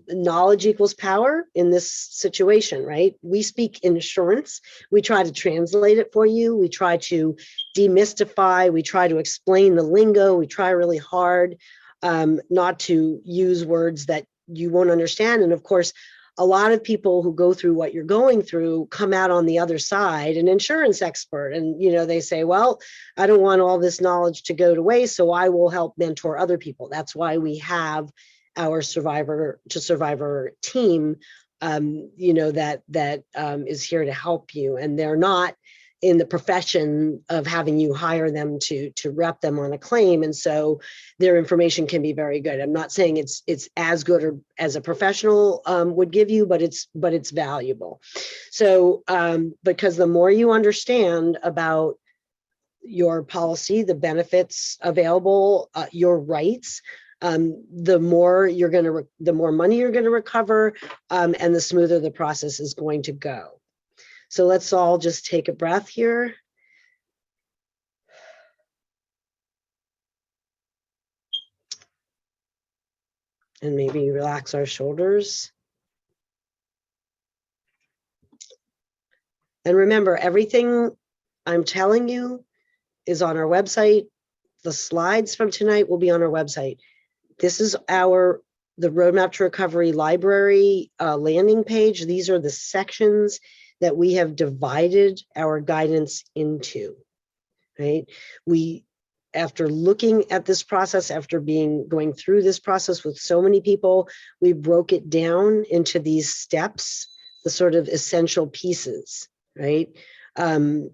Speaker 1: knowledge equals power in this situation, right? We speak insurance. We try to translate it for you. We try to demystify. We try to explain the lingo. We try really hard not to use words that you won't understand. And of course, a lot of people who go through what you're going through come out on the other side, an insurance expert. And, they say, well, I don't want all this knowledge to go to waste, so I will help mentor other people. That's why we have our survivor to survivor team, that is here to help you. And they're not in the profession of having you hire them to rep them on a claim. And so their information can be very good. I'm not saying it's as good or as a professional would give you, but it's valuable. So because the more you understand about your policy, the benefits available, your rights, the more money you're going to recover, and the smoother the process is going to go. So let's all just take a breath here. And maybe relax our shoulders. And remember, everything I'm telling you is on our website. The slides from tonight will be on our website. This is the Roadmap to Recovery library landing page. These are the sections that we have divided our guidance into, right? After looking at this process, after going through this process with so many people, we broke it down into these steps, the sort of essential pieces, right? And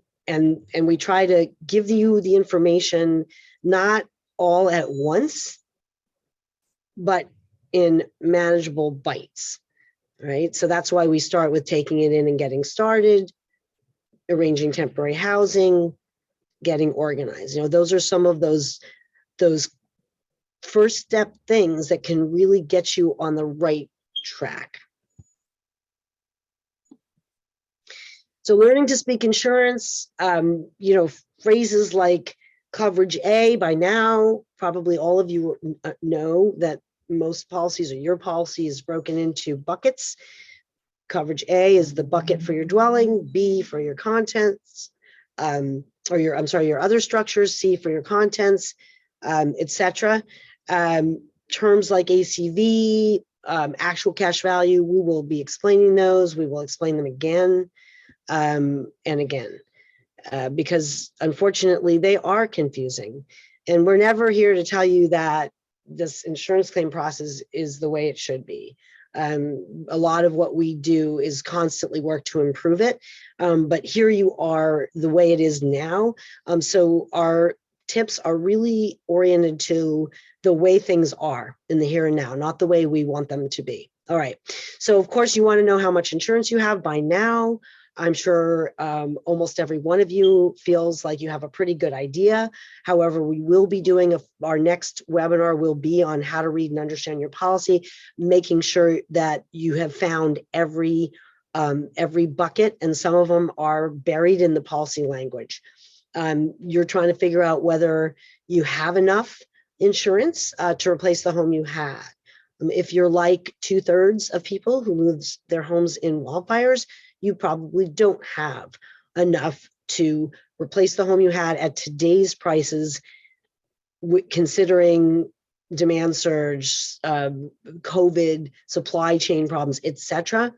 Speaker 1: we try to give you the information, not all at once, but in manageable bites. Right. So that's why we start with taking it in and getting started, arranging temporary housing, getting organized. Those are some of those first step things that can really get you on the right track. So learning to speak insurance, phrases like coverage A, by now, probably all of you know that most policies, or your policy, is broken into buckets. Coverage A is the bucket for your dwelling, B for your contents, or your other structures, C for your contents, etc. Terms like ACV, actual cash value, we will be explaining those. We will explain them again and again, because unfortunately they are confusing. And we're never here to tell you that this insurance claim process is the way it should be. A lot of what we do is constantly work to improve it. But here you are the way it is now. So our tips are really oriented to the way things are in the here and now, not the way we want them to be. All right. So of course you want to know how much insurance you have by now. I'm sure almost every one of you feels like you have a pretty good idea. However, we will be doing our next webinar will be on how to read and understand your policy, making sure that you have found every bucket, and some of them are buried in the policy language. You're trying to figure out whether you have enough insurance to replace the home you had. If you're like 2/3 of people who lose their homes in wildfires, you probably don't have enough to replace the home you had at today's prices, considering demand surge, COVID, supply chain problems, etc.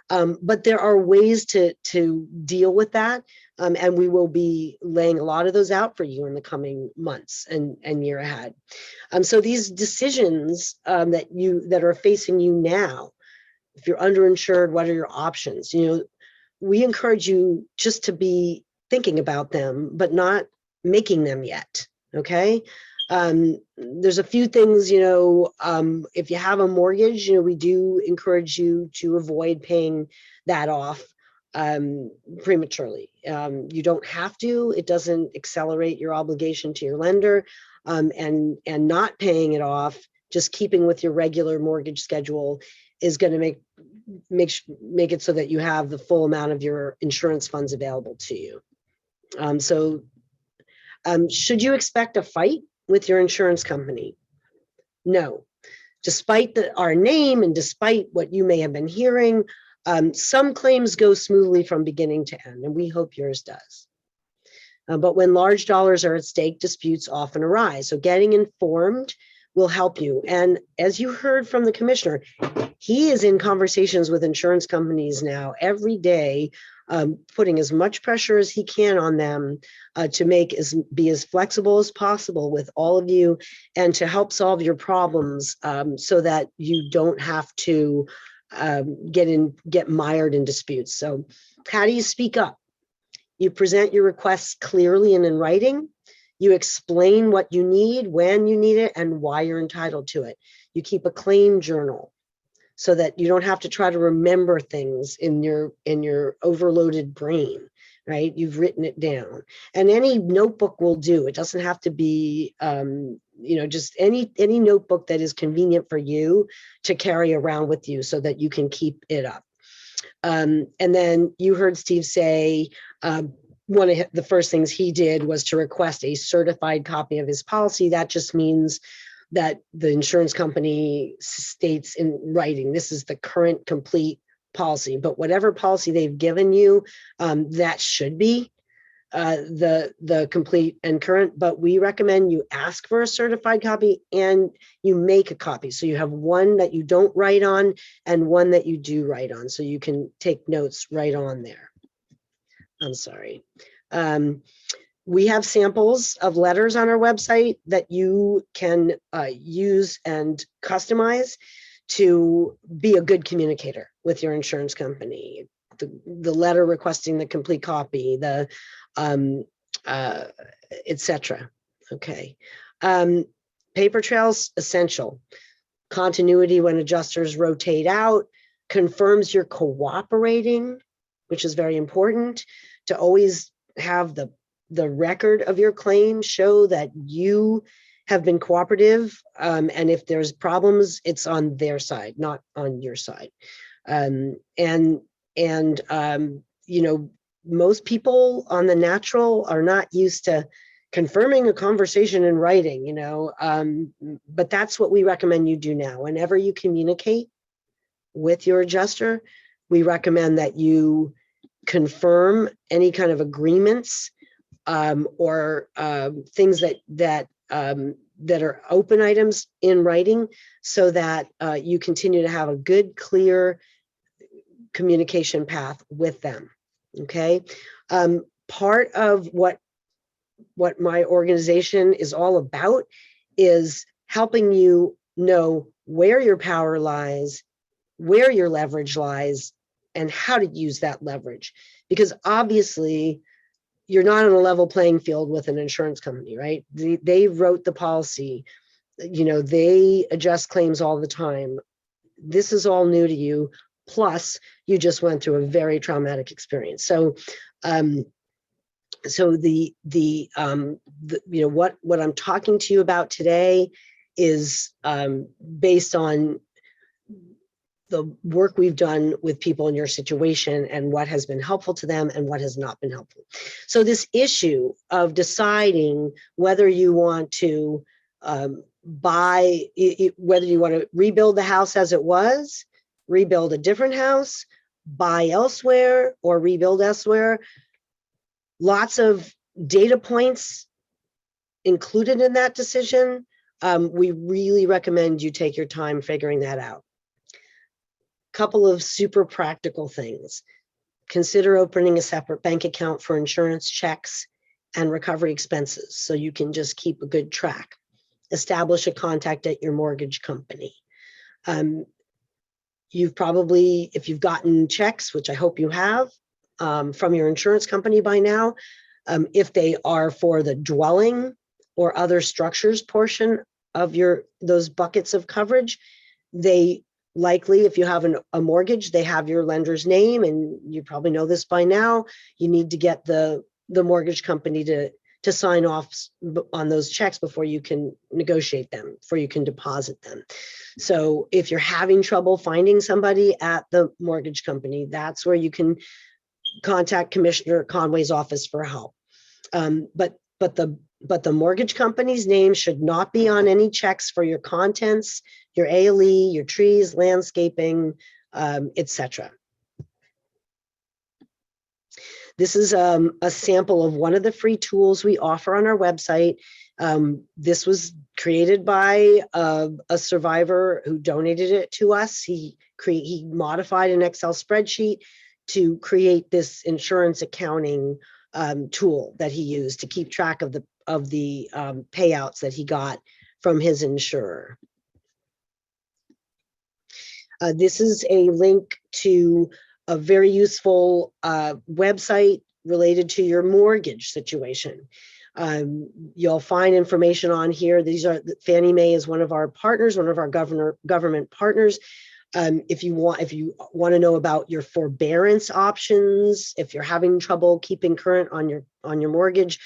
Speaker 1: But there are ways to deal with that. And we will be laying a lot of those out for you in the coming months and year ahead. So these decisions that are facing you now, if you're underinsured, what are your options? We encourage you just to be thinking about them, but not making them yet. Okay. There's a few things, if you have a mortgage, we do encourage you to avoid paying that off prematurely. You don't have to. It doesn't accelerate your obligation to your lender, and not paying it off, just keeping with your regular mortgage schedule, is going to make it so that you have the full amount of your insurance funds available to you. Should you expect a fight with your insurance company? No. Despite our name and despite what you may have been hearing, some claims go smoothly from beginning to end, and we hope yours does. But when large dollars are at stake, disputes often arise. So getting informed will help you. And as you heard from the commissioner, he is in conversations with insurance companies now every day, putting as much pressure as he can on them to be as flexible as possible with all of you and to help solve your problems, so that you don't have to get mired in disputes. So how do you speak up? You present your requests clearly and in writing. You explain what you need, when you need it, and why you're entitled to it. You keep a claim journal so that you don't have to try to remember things in your overloaded brain, right? You've written it down. And any notebook will do. It doesn't have to be, just any notebook that is convenient for you to carry around with you so that you can keep it up. And then you heard Steve say, one of the first things he did was to request a certified copy of his policy. That just means that the insurance company states in writing, this is the current complete policy. But whatever policy they've given you, that should be the complete and current. But we recommend you ask for a certified copy and you make a copy. So you have one that you don't write on and one that you do write on. So you can take notes right on there. I'm sorry. We have samples of letters on our website that you can use and customize to be a good communicator with your insurance company. The letter requesting the complete copy, the etc. Okay. Paper trails, essential. Continuity when adjusters rotate out, confirms you're cooperating, which is very important, to always have the record of your claim show that you have been cooperative, and if there's problems, it's on their side, not on your side. Most people on the natural are not used to confirming a conversation in writing, but that's what we recommend you do now. Whenever you communicate with your adjuster, we recommend that you confirm any kind of agreements or things that are open items in writing, so that you continue to have a good, clear communication path with them. Okay. Part of what my organization is all about is helping you know where your power lies, where your leverage lies, and how to use that leverage. Because obviously you're not on a level playing field with an insurance company, right? They wrote the policy, they adjust claims all the time. This is all new to you. Plus you just went through a very traumatic experience. So, what I'm talking to you about today is based on the work we've done with people in your situation and what has been helpful to them and what has not been helpful. So this issue of deciding whether you want to whether you want to rebuild the house as it was, rebuild a different house, buy elsewhere, or rebuild elsewhere, lots of data points included in that decision. we really recommend you take your time figuring that out. Couple of super practical things. Consider opening a separate bank account for insurance checks and recovery expenses so you can just keep a good track. Establish a contact at your mortgage company. You've probably, if you've gotten checks, which I hope you have, from your insurance company by now, if they are for the dwelling or other structures portion of those buckets of coverage, they likely, if you have a mortgage, they have your lender's name, and you probably know this by now. You need to get the mortgage company to sign off on those checks before you can negotiate them, before you can deposit them. So if you're having trouble finding somebody at the mortgage company, that's where you can contact Commissioner Conway's office for help. But the mortgage company's name should not be on any checks for your contents, your ALE, your trees, landscaping, etc. This is a sample of one of the free tools we offer on our website. This was created by a survivor who donated it to us. He modified an Excel spreadsheet to create this insurance accounting tool that he used to keep track of the payouts that he got from his insurer. This is a link to a very useful website related to your mortgage situation. You'll find information on here. Fannie Mae is one of our partners, one of our government partners. If you want to know about your forbearance options, if you're having trouble keeping current on your mortgage,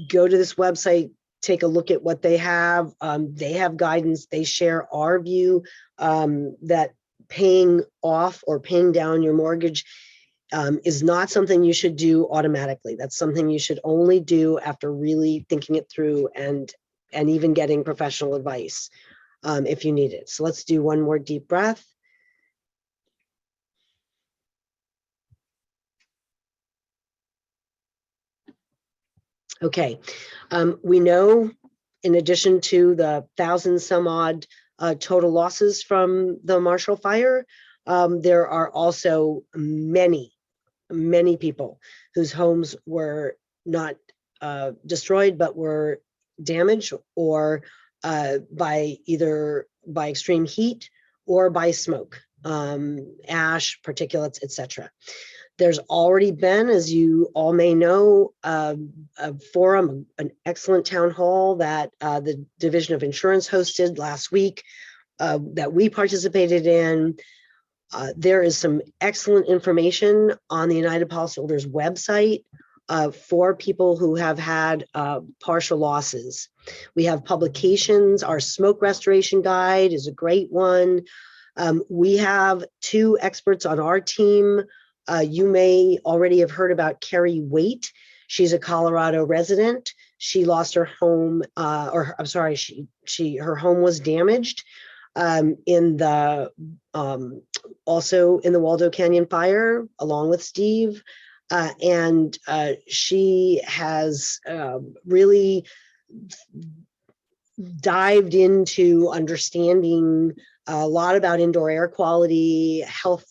Speaker 1: go to this website, take a look at what they have. They have guidance. They share our view that paying off or paying down your mortgage is not something you should do automatically. That's something you should only do after really thinking it through and even getting professional advice if you need it. So let's do one more deep breath. Okay, we know in addition to the 1,000 some odd total losses from the Marshall Fire, there are also many people whose homes were not destroyed, but were damaged or by extreme heat or by smoke, ash, particulates, etc. There's already been, as you all may know, a forum, an excellent town hall that the Division of Insurance hosted last week that we participated in. There is some excellent information on the United Policyholders website for people who have had partial losses. We have publications. Our smoke restoration guide is a great one. We have 2 experts on our team. You may already have heard about Carrie Waite. She's a Colorado resident. She lost her home, her home was damaged also in the Waldo Canyon fire, along with Steve. And she has really dived into understanding a lot about indoor air quality, health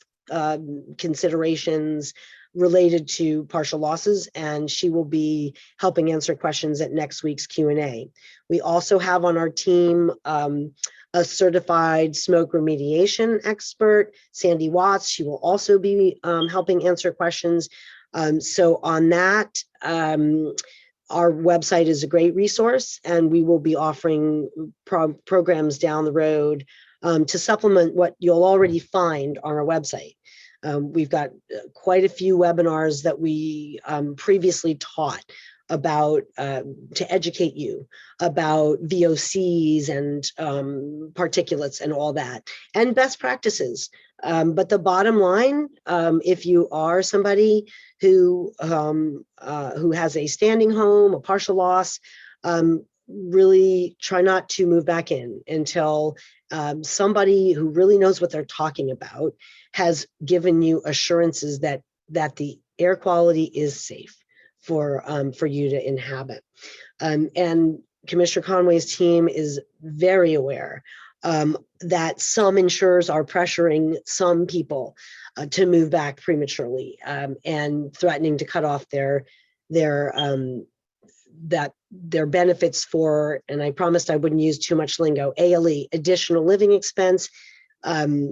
Speaker 1: considerations related to partial losses, and she will be helping answer questions at next week's Q&A. We also have on our team a certified smoke remediation expert, Sandy Watts. She will also be helping answer questions. So on that, our website is a great resource, and we will be offering programs down the road to supplement what you'll already find on our website. We've got quite a few webinars that we previously taught about to educate you about VOCs and particulates and all that, and best practices. But the bottom line, if you are somebody who has a standing home, a partial loss, really try not to move back in until somebody who really knows what they're talking about has given you assurances that the air quality is safe for you to inhabit. And Commissioner Conway's team is very aware that some insurers are pressuring some people to move back prematurely and threatening to cut off their benefits for, and I promised I wouldn't use too much lingo, ALE, additional living expense, that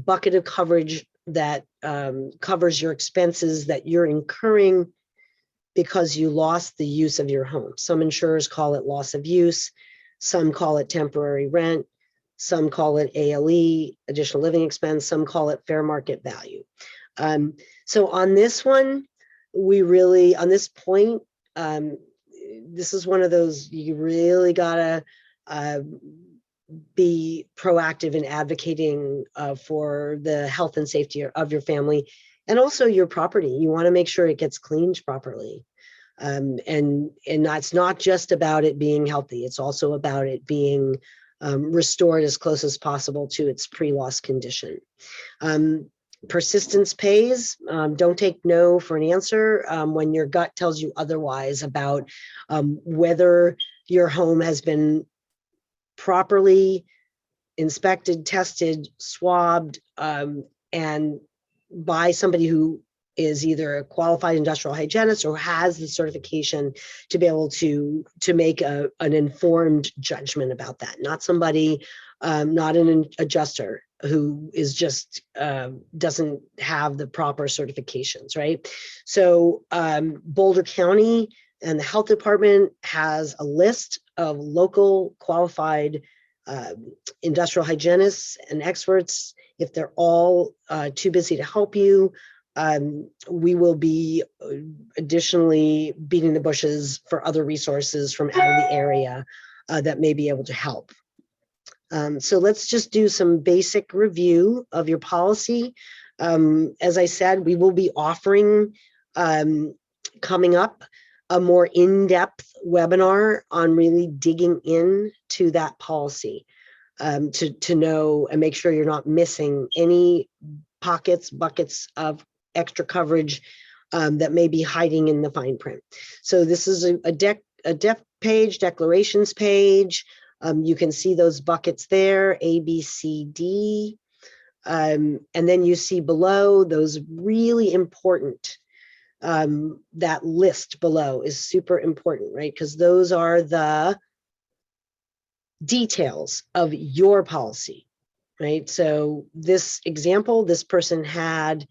Speaker 1: bucket of coverage that covers your expenses that you're incurring because you lost the use of your home. Some insurers call it loss of use, some call it temporary rent, some call it ALE, additional living expense, some call it fair market value. So on this one, on this point, this is one of those, you really gotta be proactive in advocating for the health and safety of your family and also your property. You want to make sure it gets cleaned properly. And that's not just about it being healthy. It's also about it being restored as close as possible to its pre-loss condition. Persistence pays. Don't take no for an answer when your gut tells you otherwise about whether your home has been properly inspected, tested, swabbed, and by somebody who is either a qualified industrial hygienist or has the certification to be able to make an informed judgment about that. Not somebody, not an adjuster who is just doesn't have the proper certifications, right? So Boulder County and the health department has a list of local qualified industrial hygienists and experts. If they're all too busy to help you, we will be additionally beating the bushes for other resources from out of the area that may be able to help. So let's just do some basic review of your policy. As I said, we will be offering coming up a more in-depth webinar on really digging into that policy to know and make sure you're not missing any buckets of extra coverage that may be hiding in the fine print. So this is a depth page, declarations page. You can see those buckets there, A, B, C, D. And then you see below those really important, that list below is super important, right? Because those are the details of your policy, right? So this example, this person had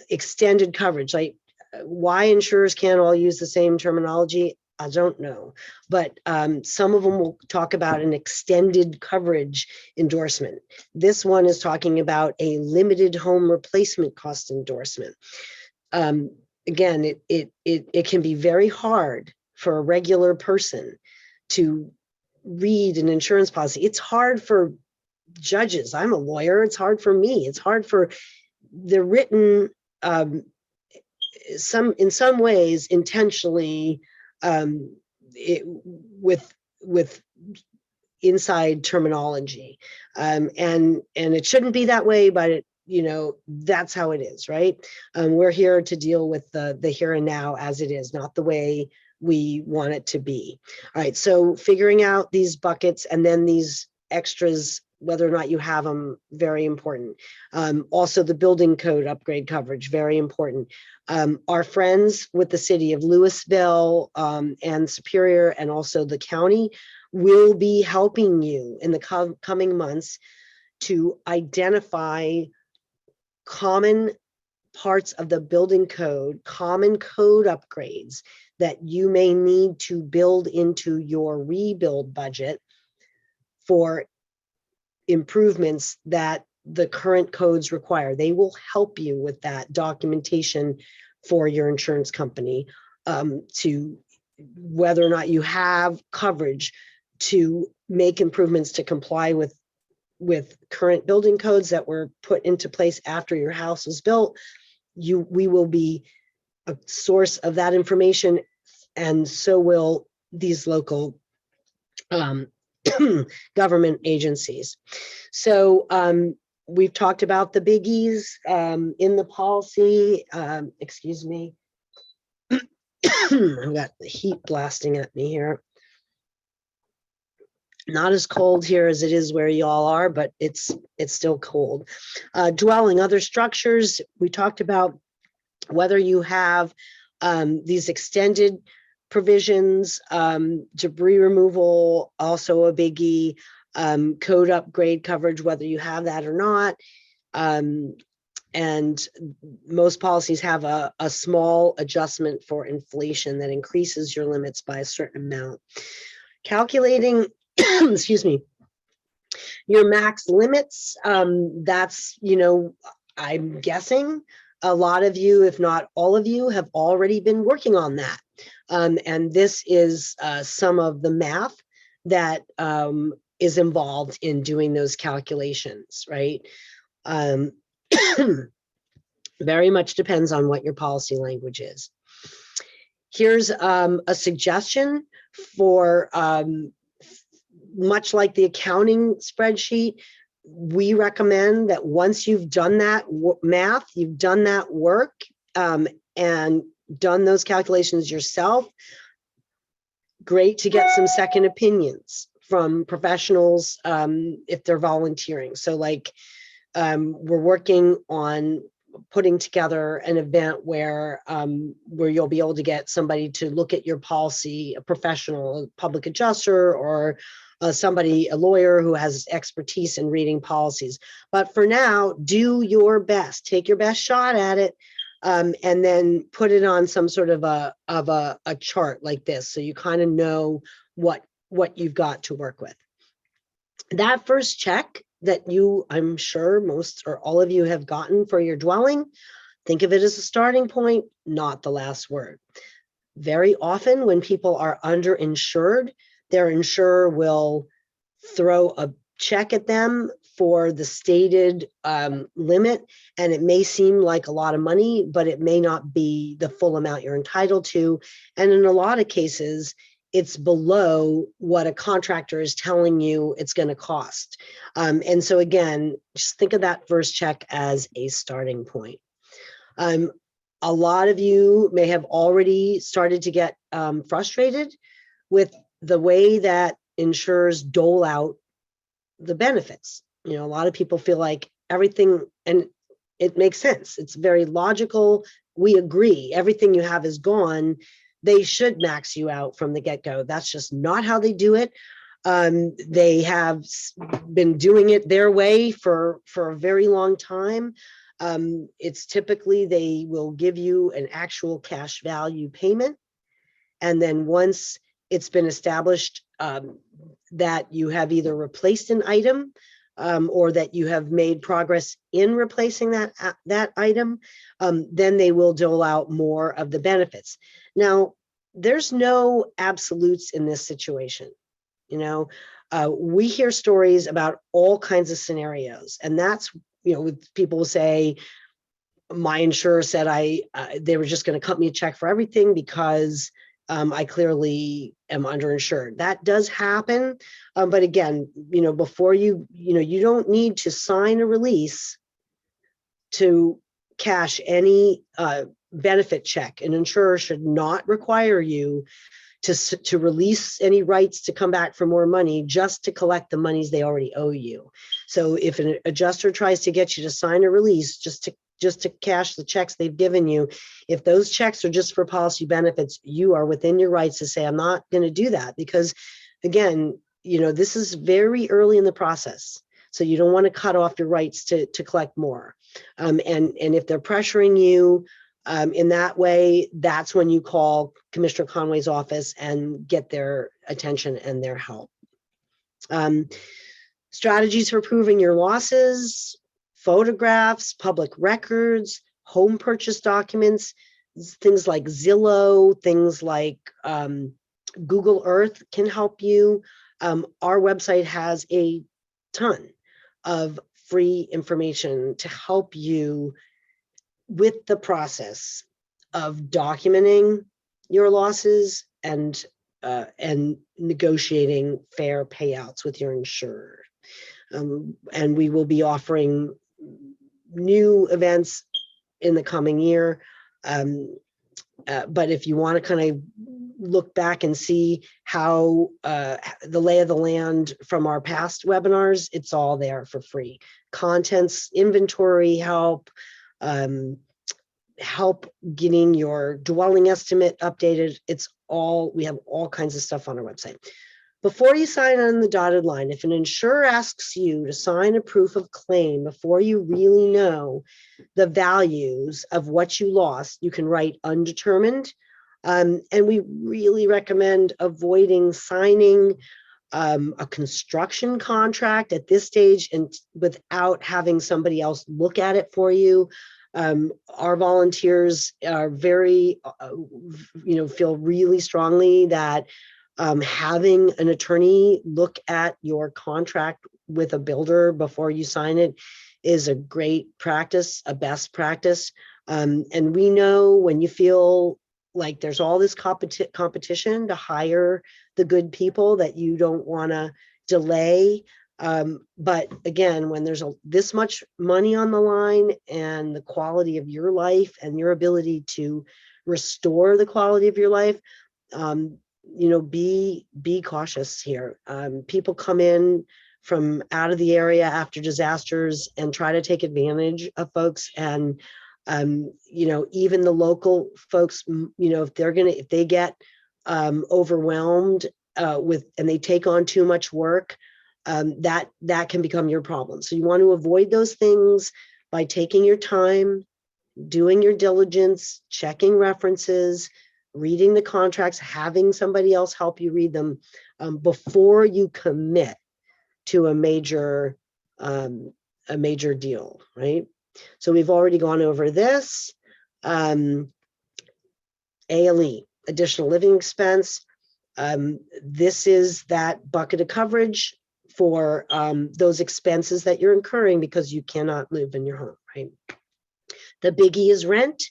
Speaker 1: extended coverage. Like, why insurers can't all use the same terminology, I don't know. But some of them will talk about an extended coverage endorsement. This one is talking about a limited home replacement cost endorsement. Again, it can be very hard for a regular person to read an insurance policy. It's hard for judges. I'm a lawyer. It's hard for me. It's hard for the written, in some ways intentionally, with inside terminology, and it shouldn't be that way, but that's how it is, right? We're here to deal with the here and now as it is, not the way we want it to be. All right, so figuring out these buckets and then these extras, whether or not you have them, very important. Also the building code upgrade coverage, very important. Our friends with the city of Louisville and Superior and also the county will be helping you in the coming months to identify common parts of the building code, common code upgrades that you may need to build into your rebuild budget for improvements that the current codes require. They will help you with that documentation for your insurance company to whether or not you have coverage to make improvements to comply with current building codes that were put into place after your house was built. We will be a source of that information, and so will these local government agencies. So we've talked about the biggies in the policy. Excuse me. I've got the heat blasting at me here. Not as cold here as it is where y'all are, but it's still cold. Dwelling, other structures, we talked about whether you have these extended provisions, debris removal, also a biggie, code upgrade coverage, whether you have that or not. And most policies have a small adjustment for inflation that increases your limits by a certain amount. Calculating, excuse me, your max limits, that's, I'm guessing a lot of you, if not all of you, have already been working on that. And this is some of the math that is involved in doing those calculations, right? Very much depends on what your policy language is. Here's a suggestion for, much like the accounting spreadsheet, we recommend that once you've done that math, you've done that work, and done those calculations yourself, great to get some second opinions from professionals if they're volunteering. So like we're working on putting together an event where you'll be able to get somebody to look at your policy, a professional, a public adjuster, or somebody, a lawyer who has expertise in reading policies. But for now, do your best, take your best shot at it, and then put it on some sort of a chart like this, so you kind of know what you've got to work with. That first check that you, I'm sure most or all of you have gotten for your dwelling, think of it as a starting point, not the last word. Very often when people are underinsured, their insurer will throw a check at them for the stated limit, and it may seem like a lot of money, but it may not be the full amount you're entitled to. And in a lot of cases, it's below what a contractor is telling you it's going to cost. And so again, just think of that first check as a starting point. A lot of you may have already started to get frustrated with the way that insurers dole out the benefits. A lot of people feel like everything, and it makes sense. It's very logical. We agree. Everything you have is gone. They should max you out from the get-go. That's just not how they do it. They have been doing it their way for a very long time. It's typically they will give you an actual cash value payment. And then once it's been established that you have either replaced an item or that you have made progress in replacing that item, then they will dole out more of the benefits. Now, there's no absolutes in this situation. We hear stories about all kinds of scenarios, and that's, people will say, my insurer said they were just going to cut me a check for everything because I clearly am underinsured. That does happen. But again, before you don't need to sign a release to cash any benefit check. An insurer should not require you to release any rights to come back for more money just to collect the monies they already owe you. So if an adjuster tries to get you to sign a release just to cash the checks they've given you, if those checks are just for policy benefits, you are within your rights to say, I'm not going to do that, because again, this is very early in the process. So you don't want to cut off your rights to collect more. And if they're pressuring you in that way, that's when you call Commissioner Conway's office and get their attention and their help. Strategies for proving your losses: photographs, public records, home purchase documents, things like Zillow, things like Google Earth can help you. Our website has a ton of free information to help you with the process of documenting your losses and negotiating fair payouts with your insurer. And we will be offering new events in the coming year. But if you want to kind of look back and see how the lay of the land from our past webinars, it's all there for free. Contents, inventory help, help getting your dwelling estimate updated. It's all, we have all kinds of stuff on our website. Before you sign on the dotted line, if an insurer asks you to sign a proof of claim before you really know the values of what you lost, you can write undetermined. And we really recommend avoiding signing a construction contract at this stage and without having somebody else look at it for you. Our volunteers are very, feel really strongly that having an attorney look at your contract with a builder before you sign it is a great practice, a best practice. And we know when you feel like there's all this competition to hire the good people that you don't want to delay. But again, when there's this much money on the line and the quality of your life and your ability to restore the quality of your life, be cautious here. People come in from out of the area after disasters and try to take advantage of folks. And, even the local folks, if they get overwhelmed and they take on too much work, that can become your problem. So you want to avoid those things by taking your time, doing your diligence, checking references, reading the contracts, having somebody else help you read them before you commit to a major deal, right? So we've already gone over this. ALE, additional living expense. This is that bucket of coverage for those expenses that you're incurring because you cannot live in your home, right? The biggie is rent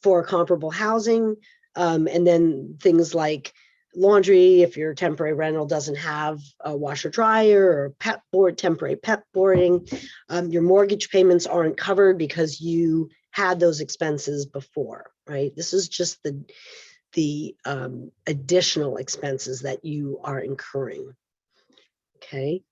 Speaker 1: for comparable housing. And then things like laundry, if your temporary rental doesn't have a washer dryer or pet board, temporary pet boarding, your mortgage payments aren't covered because you had those expenses before, right? This is just the additional expenses that you are incurring, okay?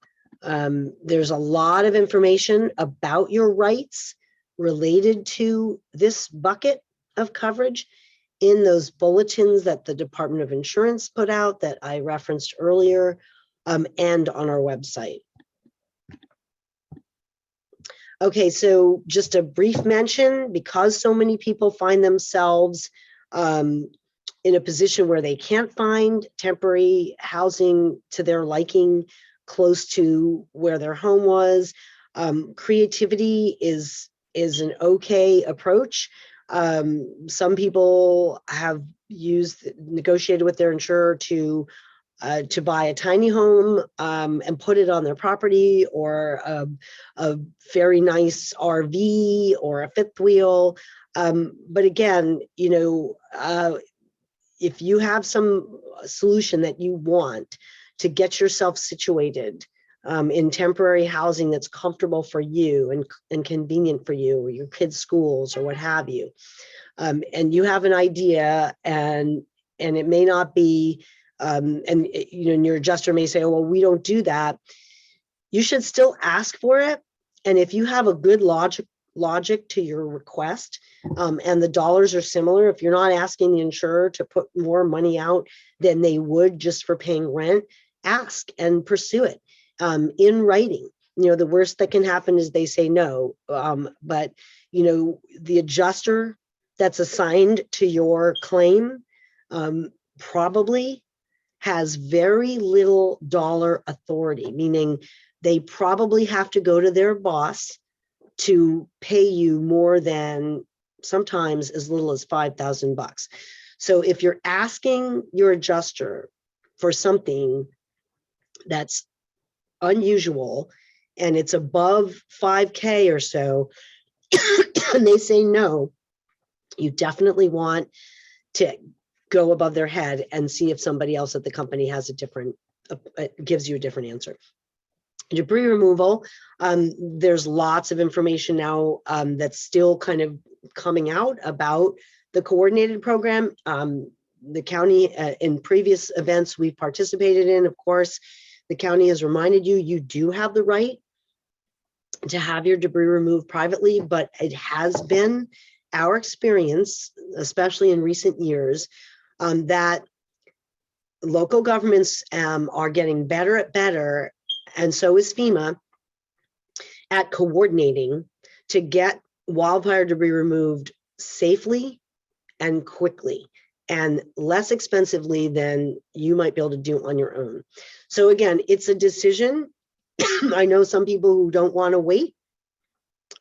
Speaker 1: There's a lot of information about your rights related to this bucket of coverage in those bulletins that the Department of Insurance put out that I referenced earlier, and on our website. Okay, so just a brief mention, because so many people find themselves in a position where they can't find temporary housing to their liking close to where their home was. Creativity is an okay approach. Some people have negotiated with their insurer to buy a tiny home and put it on their property, or a very nice RV or a fifth wheel. But again, if you have some solution that you want to get yourself situated in temporary housing that's comfortable for you and convenient for you or your kids' schools or what have you, and you have an idea and it may not be, and your adjuster may say, oh, well, we don't do that. You should still ask for it. And if you have a good logic to your request, and the dollars are similar, if you're not asking the insurer to put more money out than they would just for paying rent, ask and pursue it in writing. The worst that can happen is they say no, but the adjuster that's assigned to your claim probably has very little dollar authority, meaning they probably have to go to their boss to pay you more than sometimes as little as $5,000. So if you're asking your adjuster for something that's unusual and it's above 5K or so, and they say no, you definitely want to go above their head and see if somebody else at the company has a different, gives you a different answer. Debris removal, there's lots of information now that's still kind of coming out about The coordinated program, the county in previous events we've participated in, of course, the county has reminded you, you do have the right to have your debris removed privately, but it has been our experience, especially in recent years, that local governments are getting better, and so is FEMA, at coordinating to get wildfire debris removed safely and quickly and less expensively than you might be able to do on your own. So again, it's a decision. I know some people who don't want to wait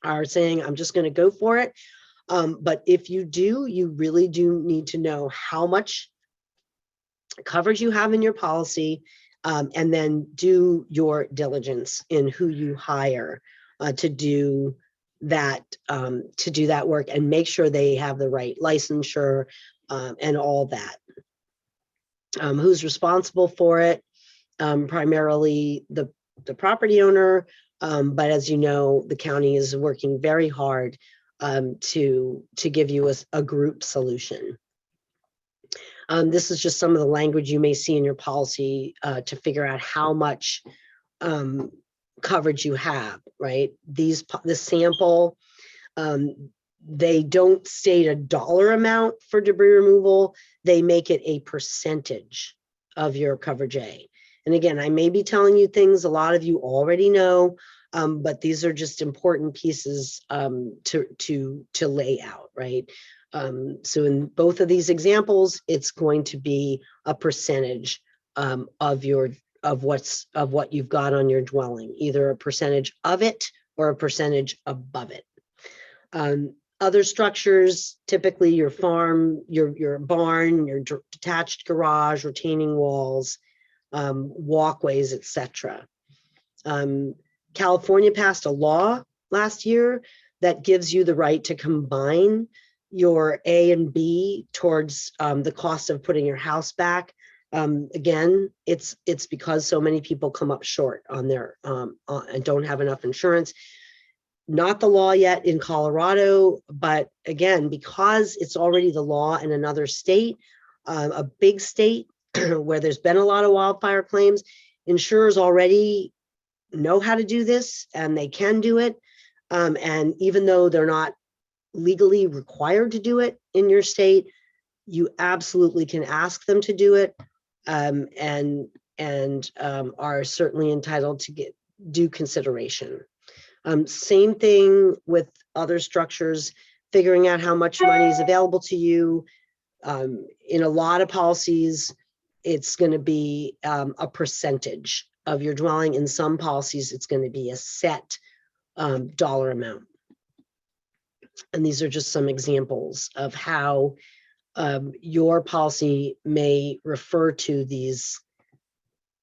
Speaker 1: are saying, I'm just going to go for it. But if you do, you really do need to know how much coverage you have in your policy, and then do your diligence in who you hire to do that work, and make sure they have the right licensure and all that. Who's responsible for it? Primarily the property owner, but as you know, the county is working very hard to give you a group solution. This is just some of the language you may see in your policy to figure out how much coverage you have, right? The sample, they don't state a dollar amount for debris removal. They make it a percentage of your coverage A. And again, I may be telling you things a lot of you already know, but these are just important pieces to lay out, right? So in both of these examples, it's going to be a percentage of what you've got on your dwelling, either a percentage of it or a percentage above it. Other structures, typically your farm, your barn, your detached garage, retaining walls, walkways, etc. California passed a law last year that gives you the right to combine your A and B towards the cost of putting your house back. Again, it's because so many people come up short on their and don't have enough insurance. Not the law yet in Colorado, but again, because it's already the law in another state, a big state where there's been a lot of wildfire claims, insurers already know how to do this and they can do it. And even though they're not legally required to do it in your state, you absolutely can ask them to do it, and are certainly entitled to get due consideration. Same thing with other structures, figuring out how much money is available to you. In a lot of policies, it's going to be a percentage of your dwelling. In some policies, it's going to be a set dollar amount. And these are just some examples of how your policy may refer to these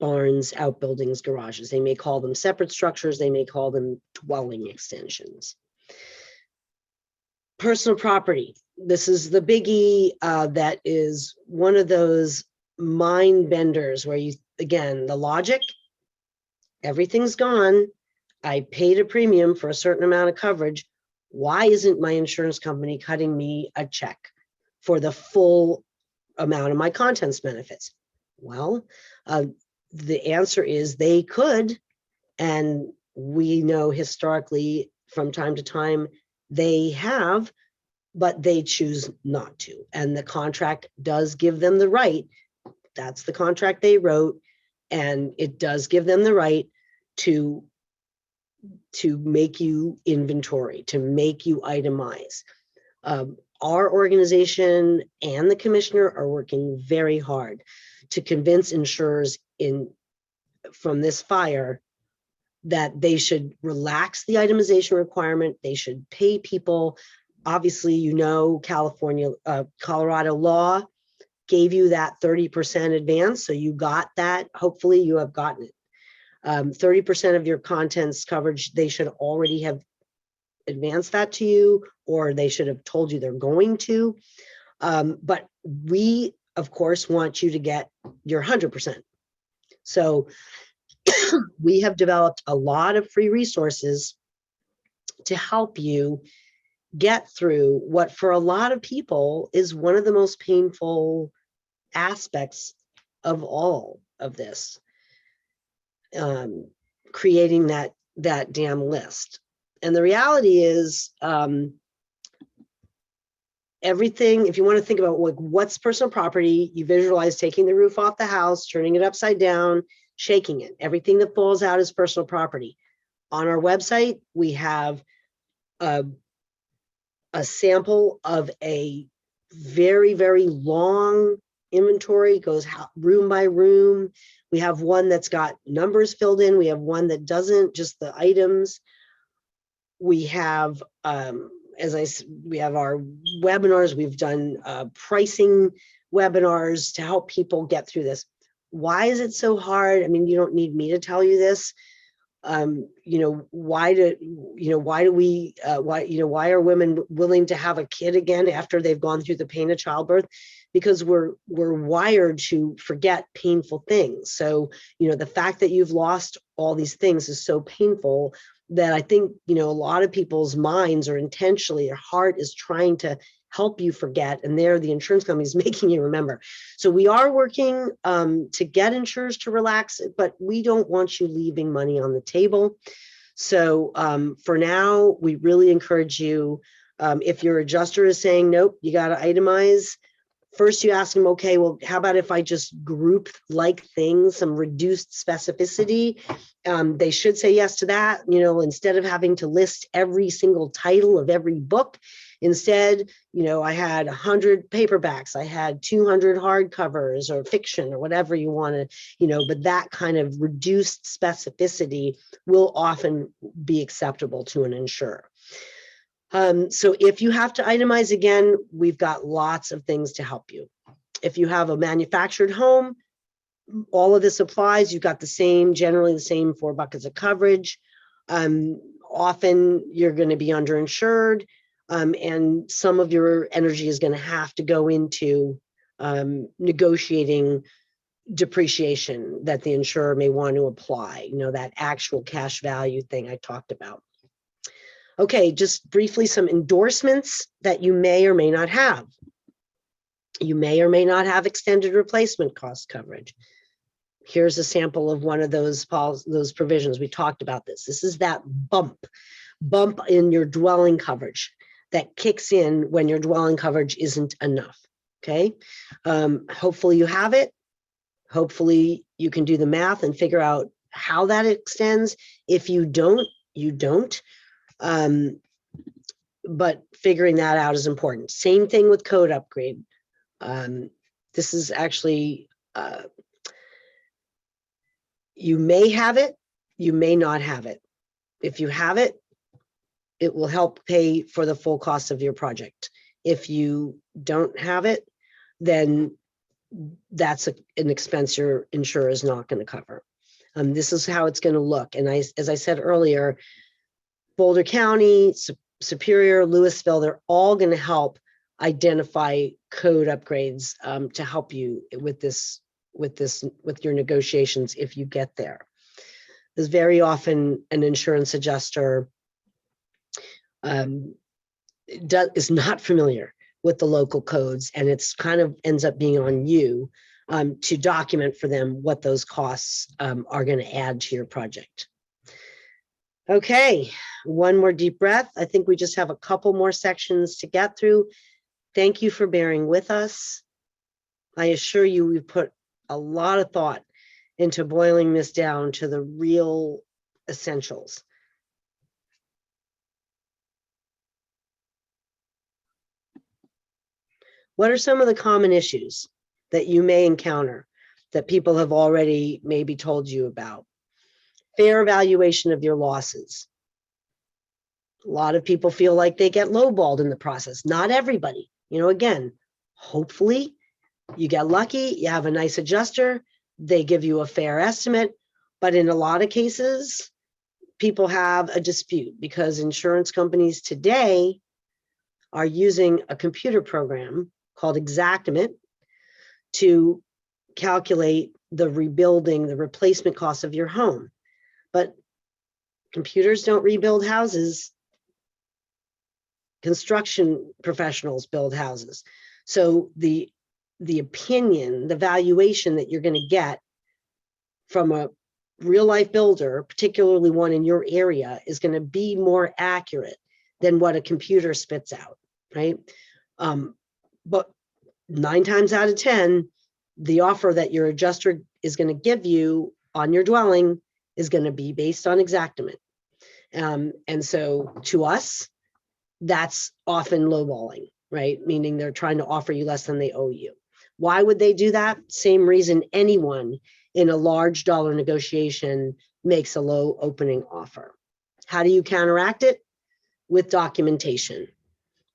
Speaker 1: barns, outbuildings, garages. They may call them separate structures. They may call them dwelling extensions. Personal property. This is the biggie that is one of those mind benders where you, again, the logic, everything's gone. I paid a premium for a certain amount of coverage. Why isn't my insurance company cutting me a check for the full amount of my contents benefits? Well, the answer is they could, and we know historically from time to time they have, but they choose not to. And the contract does give them the right. That's the contract they wrote, and it does give them the right to make you inventory, to make you itemize. Our organization and the commissioner are working very hard to convince insurers from this fire that they should relax the itemization requirement. They should pay people. Obviously, you know, Colorado law gave you that 30% advance. So you got that. Hopefully you have gotten it. 30% of your contents coverage, they should already have advanced that to you, or they should have told you they're going to. But we, of course, want you to get your 100%. So we have developed a lot of free resources to help you get through what for a lot of people is one of the most painful aspects of all of this, creating that damn list. And the reality is, everything, if you want to think about like what's personal property, you visualize taking the roof off the house, turning it upside down, shaking it. Everything that falls out is personal property. On our website, we have a sample of a very, very long inventory, goes room by room. We have one that's got numbers filled in. We have one that doesn't, just the items. We have, we have our webinars. We've done pricing webinars to help people get through this. Why is it so hard? I mean, you don't need me to tell you this. Why are women willing to have a kid again after they've gone through the pain of childbirth? Because we're wired to forget painful things. So, the fact that you've lost all these things is so painful that I think, a lot of people's minds are intentionally, their heart is trying to help you forget, and the insurance company is making you remember. So we are working to get insurers to relax, but we don't want you leaving money on the table. So for now, we really encourage you, if your adjuster is saying, nope, you got to itemize, first you ask them, okay, well, how about if I just group like things, some reduced specificity? They should say yes to that, instead of having to list every single title of every book. Instead, I had 100 paperbacks, I had 200 hardcovers or fiction or whatever you want to, but that kind of reduced specificity will often be acceptable to an insurer. So if you have to itemize again, we've got lots of things to help you. If you have a manufactured home, all of this applies. You've got generally the same 4 buckets of coverage. Often you're going to be underinsured, and some of your energy is going to have to go into negotiating depreciation that the insurer may want to apply, that actual cash value thing I talked about. Okay, just briefly, some endorsements that you may or may not have. You may or may not have extended replacement cost coverage. Here's a sample of one of those provisions. We talked about this. This is that bump in your dwelling coverage that kicks in when your dwelling coverage isn't enough, okay? Hopefully you have it. Hopefully you can do the math and figure out how that extends. If you don't, you don't. But figuring that out is important. Same thing with code upgrade. This is actually, you may have it, you may not have it. If you have it, it will help pay for the full cost of your project. If you don't have it, then that's an expense your insurer is not going to cover. This is how it's going to look. And as I said earlier, Boulder County, Superior, Louisville, they're all going to help identify code upgrades to help you with your negotiations if you get there. There's very often an insurance adjuster is not familiar with the local codes, and it's kind of ends up being on you to document for them what those costs are going to add to your project. Okay, one more deep breath. I think we just have a couple more sections to get through. Thank you for bearing with us. I assure you we've put a lot of thought into boiling this down to the real essentials. What are some of the common issues that you may encounter that people have already maybe told you about? Fair evaluation of your losses. A lot of people feel like they get lowballed in the process. Not everybody. Again, hopefully you get lucky, you have a nice adjuster, they give you a fair estimate, but in a lot of cases, people have a dispute because insurance companies today are using a computer program called Xactimate to calculate the replacement cost of your home. But computers don't rebuild houses. construction professionals build houses. So the opinion, the valuation that you're going to get from a real life builder, particularly one in your area, is going to be more accurate than what a computer spits out, right? But 9 times out of 10, the offer that your adjuster is going to give you on your dwelling is going to be based on exactament. And so to us, that's often lowballing, right? Meaning they're trying to offer you less than they owe you. Why would they do that? Same reason anyone in a large dollar negotiation makes a low opening offer. How do you counteract it? With documentation.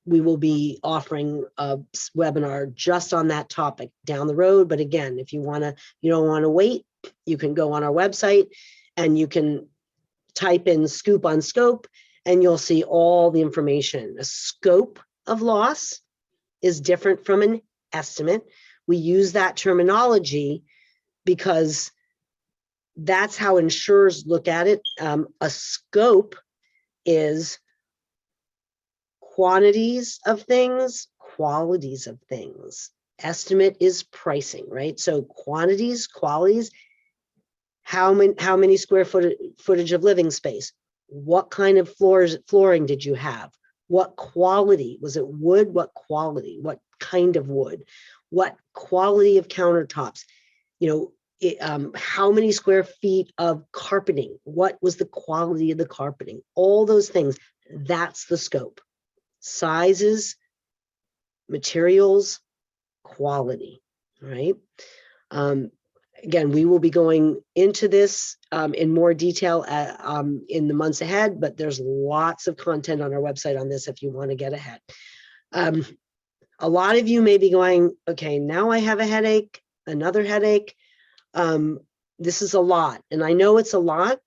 Speaker 1: We will be offering a webinar just on that topic down the road. But again, if you don't want to wait, you can go on our website and you can type in scoop on scope and you'll see all the information. A scope of loss is different from an estimate. We use that terminology because that's how insurers look at it. A scope is quantities of things, qualities of things. Estimate is pricing, right? So quantities, qualities, how many square footage of living space? What kind of flooring did you have? What quality? Was it wood? What quality? What kind of wood? What quality of countertops? How many square feet of carpeting? What was the quality of the carpeting? All those things, that's the scope. Sizes, materials, quality, right? Again, we will be going into this in more detail in the months ahead, but there's lots of content on our website on this if you want to get ahead. A lot of you may be going, okay, now I have a headache, another headache. This is a lot, and I know it's a lot.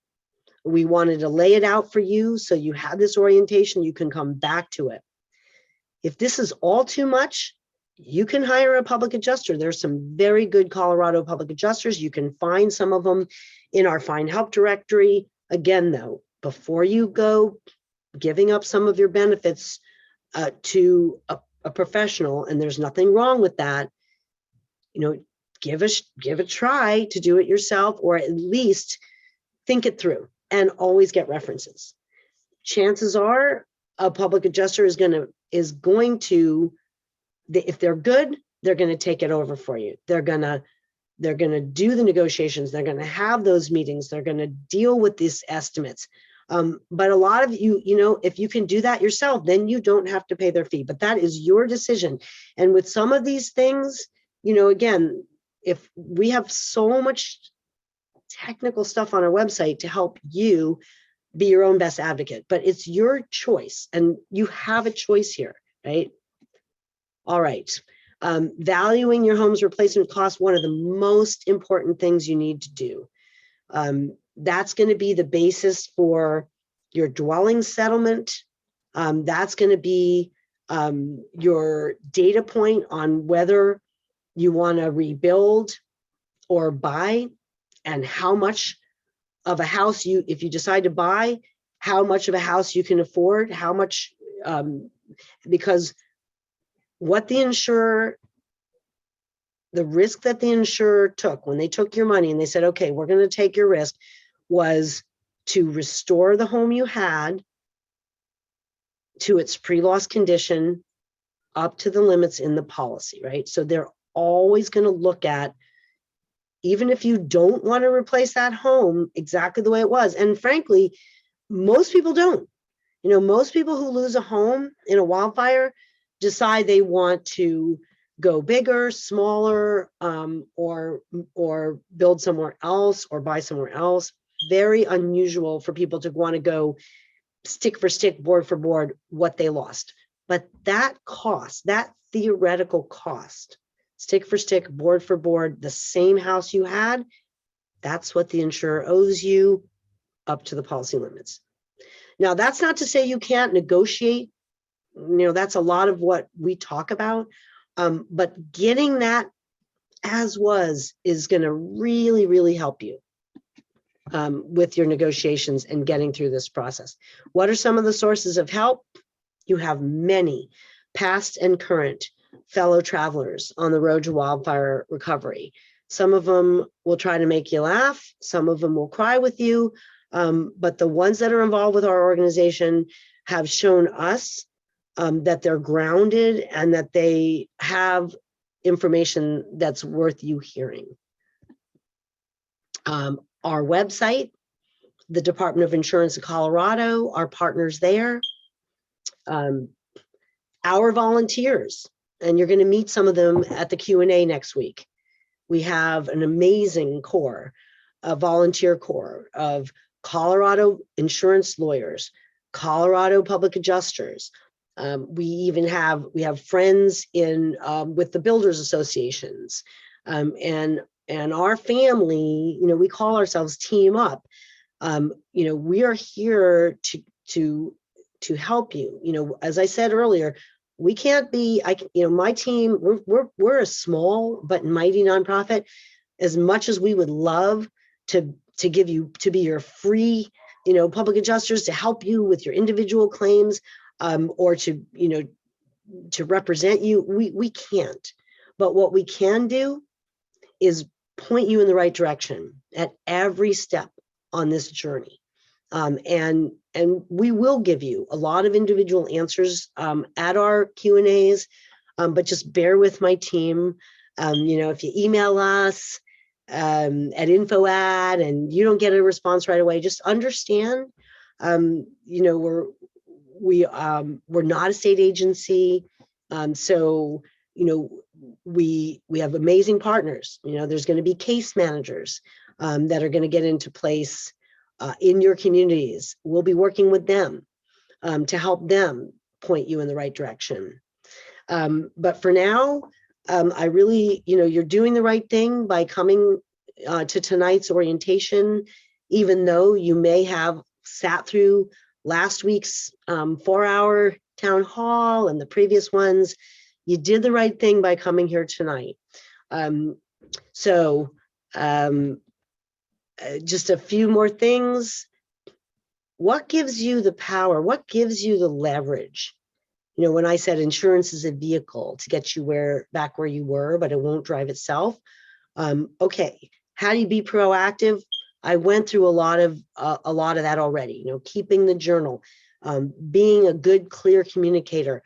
Speaker 1: We wanted to lay it out for you so you have this orientation, you can come back to it. If this is all too much, you can hire a public adjuster. There's some very good Colorado public adjusters. You can find some of them in our Find Help directory. Again, though, before you go giving up some of your benefits to a professional, and there's nothing wrong with that, give a try to do it yourself, or at least think it through and always get references. Chances are a public adjuster is going to, if they're good, they're going to take it over for you. They're going to do the negotiations. They're going to have those meetings. They're going to deal with these estimates. But a lot of you, if you can do that yourself, then you don't have to pay their fee, but that is your decision. And with some of these things, again, if we have so much technical stuff on our website to help you be your own best advocate, but it's your choice and you have a choice here, right? All right. Valuing your home's replacement cost, one of the most important things you need to do. That's going to be the basis for your dwelling settlement. That's going to be your data point on whether you want to rebuild or buy, and how much of a house if you decide to buy, how much of a house you can afford, how much, because what the risk that the insurer took when they took your money and they said, okay, we're going to take your risk, was to restore the home you had to its pre-loss condition up to the limits in the policy, right? So they're always going to look at, even if you don't want to replace that home exactly the way it was. And frankly, most people don't. Most people who lose a home in a wildfire decide they want to go bigger, smaller, or build somewhere else or buy somewhere else. Very unusual for people to want to go stick for stick, board for board, what they lost. But that cost, that theoretical cost, stick for stick, board for board, the same house you had, that's what the insurer owes you up to the policy limits. Now, that's not to say you can't negotiate. That's a lot of what we talk about. But getting that as was is going to really, really help you with your negotiations and getting through this process. What are some of the sources of help? You have many past and current fellow travelers on the road to wildfire recovery. Some of them will try to make you laugh. Some of them will cry with you. But the ones that are involved with our organization have shown us that they're grounded and that they have information that's worth you hearing. Our website, the Department of Insurance of Colorado, our partners there, our volunteers, and you're going to meet some of them at the Q&A next week. We have an amazing core, a volunteer core of Colorado insurance lawyers, Colorado public adjusters. We have friends in with the builders associations, and our family. We call ourselves Team Up. We are here to help you. As I said earlier, we can't be. My team. We're a small but mighty nonprofit. As much as we would love to give you to be your free, public adjusters to help you with your individual claims, or to represent you, we can't. But what we can do is point you in the right direction at every step on this journey. And we will give you a lot of individual answers at our Q&As, but just bear with my team. If you email us at info@ and you don't get a response right away, just understand, we're not a state agency. So, we have amazing partners. There's going to be case managers that are going to get into place in your communities. We'll be working with them to help them point you in the right direction. But for now, I really, you're doing the right thing by coming to tonight's orientation, even though you may have sat through last week's 4-hour town hall and the previous ones. You did the right thing by coming here tonight. Just a few more things. What gives you the power? What gives you the leverage? When I said insurance is a vehicle to get you back where you were, but it won't drive itself. Okay, how do you be proactive? I went through a lot of that already. Keeping the journal, being a good, clear communicator,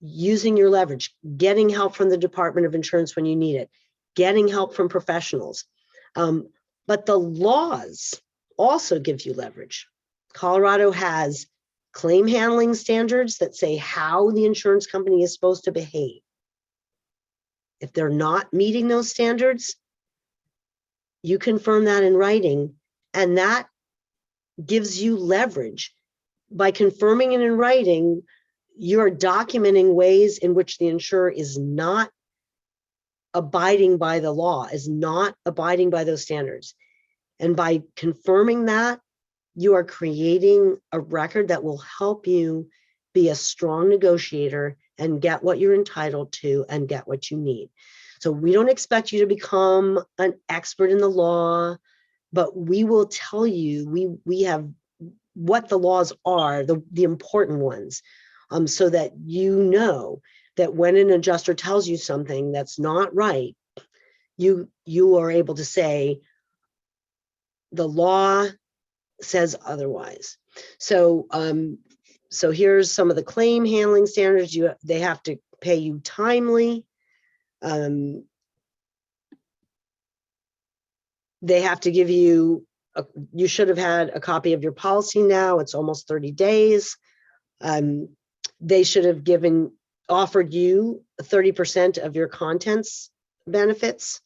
Speaker 1: using your leverage, getting help from the Department of Insurance when you need it, getting help from professionals. But the laws also give you leverage. Colorado has claim handling standards that say how the insurance company is supposed to behave. If they're not meeting those standards, you confirm that in writing, and that gives you leverage. By confirming it in writing, you're documenting ways in which the insurer is not abiding by the law, is not abiding by those standards. And by confirming that, you are creating a record that will help you be a strong negotiator and get what you're entitled to and get what you need. So we don't expect you to become an expert in the law, but we will tell you, we have what the laws are, the important ones, so that you know that when an adjuster tells you something that's not right, you are able to say, the law says otherwise. So here's some of the claim handling standards. They have to pay you timely. They have to give you, you should have had a copy of your policy now. It's almost 30 days. They should have offered you 30% of your contents benefits.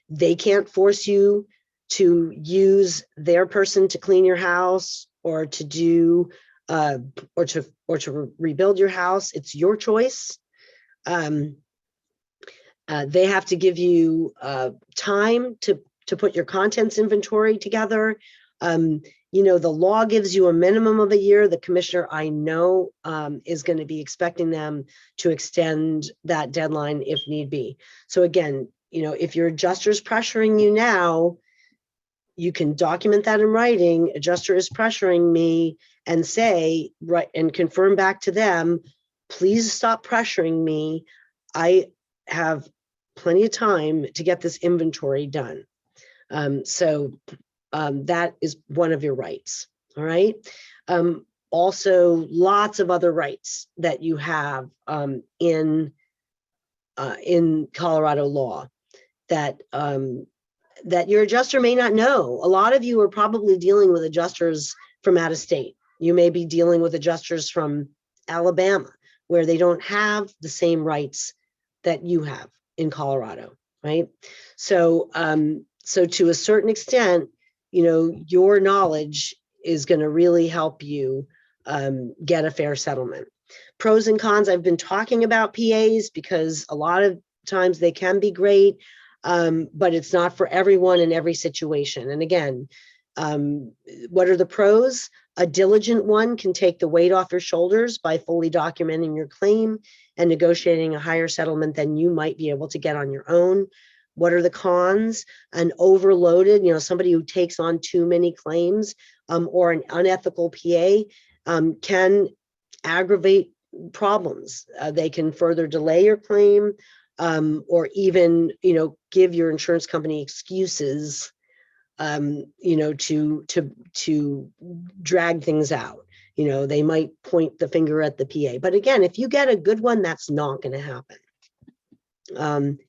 Speaker 1: They can't force you to use their person to clean your house or to do or to rebuild your house. It's your choice. They have to give you time to put your contents inventory together. The law gives you a minimum of a year. The commissioner, I know, is going to be expecting them to extend that deadline if need be. So again, if your adjuster's pressuring you now, you can document that in writing. Adjuster is pressuring me, and say, right, and confirm back to them, please stop pressuring me. I have plenty of time to get this inventory done. That is one of your rights. All right. Also, lots of other rights that you have in Colorado law that that your adjuster may not know. A lot of you are probably dealing with adjusters from out of state. You may be dealing with adjusters from Alabama, where they don't have the same rights that you have in Colorado, right? So, so to a certain extent, you know, your knowledge is going to really help you get a fair settlement. Pros and cons, I've been talking about PAs because a lot of times they can be great, but it's not for everyone in every situation. And again, what are the pros? A diligent one can take the weight off your shoulders by fully documenting your claim and negotiating a higher settlement than you might be able to get on your own. What are the cons? An overloaded, you know, somebody who takes on too many claims or an unethical PA can aggravate problems. They can further delay your claim or even, you know, give your insurance company excuses, you know, to drag things out. You know, they might point the finger at the PA. But again, if you get a good one, that's not going to happen.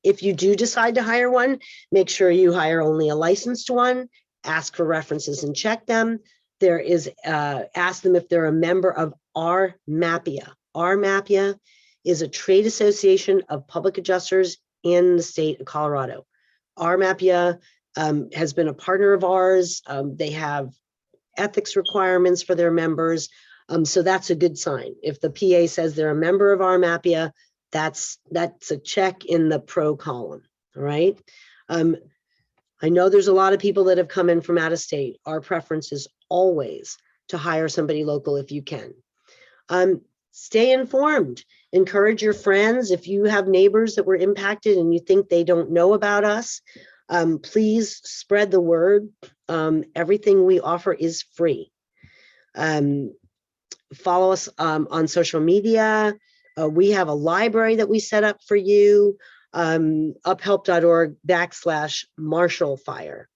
Speaker 1: If you do decide to hire one, make sure you hire only a licensed one, ask for references and check them. There is, ask them if they're a member of RMAPIA. RMAPIA is a trade association of public adjusters in the state of Colorado. RMAPIA has been a partner of ours. They have ethics requirements for their members. So that's a good sign. If the PA says they're a member of RMAPIA, that's a check in the pro column. All right. I know there's a lot of people that have come in from out of state. Our preference is always to hire somebody local if you can. Stay informed. Encourage your friends. If you have neighbors that were impacted and you think they don't know about us, please spread the word. Everything we offer is free. Follow us on social media. We have a library that we set up for you, uphelp.org/Marshall-Fire.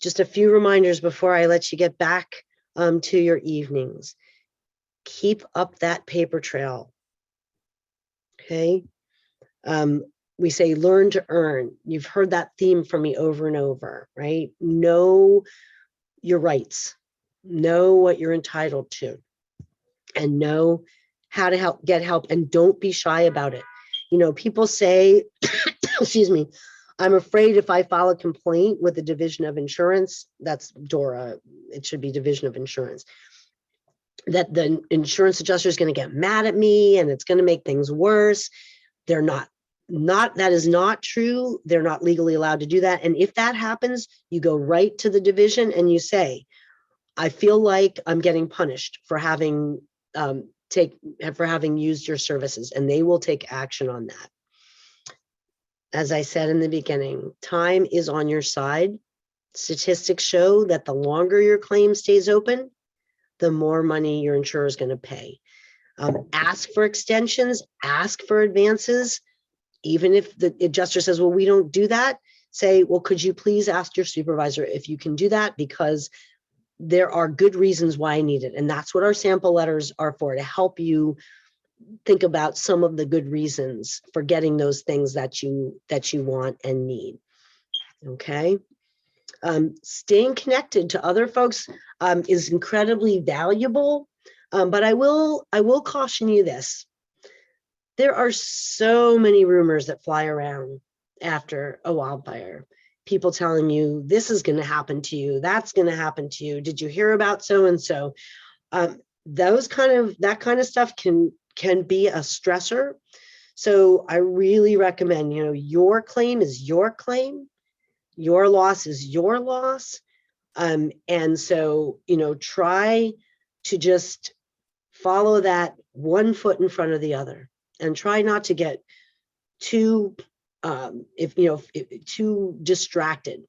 Speaker 1: Just a few reminders before I let you get back to your evenings. Keep up that paper trail. Okay. We say learn to earn. You've heard that theme from me over and over, right? Know your rights, know what you're entitled to, and know how to get help, and don't be shy about it. You know, people say, excuse me, I'm afraid if I file a complaint with the Division of Insurance, that's DORA, it should be Division of Insurance, that the insurance adjuster is going to get mad at me and it's going to make things worse. They're not, that is not true. They're not legally allowed to do that. And if that happens, you go right to the division and you say, I feel like I'm getting punished for having used your services, and they will take action on that. As I said in the beginning, time is on your side. Statistics show that the longer your claim stays open, the more money your insurer is going to pay. Ask for extensions, ask for advances. Even if the adjuster says, well, we don't do that, say, well, could you please ask your supervisor if you can do that? Because there are good reasons why I need it. And that's what our sample letters are for, to help you think about some of the good reasons for getting those things that you want and need. Okay. Staying connected to other folks is incredibly valuable. But I will caution you this. There are so many rumors that fly around after a wildfire. People telling you this is going to happen to you, that's going to happen to you. Did you hear about so and so? That kind of stuff can be a stressor. So I really recommend, you know, your claim is your claim, your loss is your loss, and so, you know, try to just follow that one foot in front of the other, and try not to get too too distracted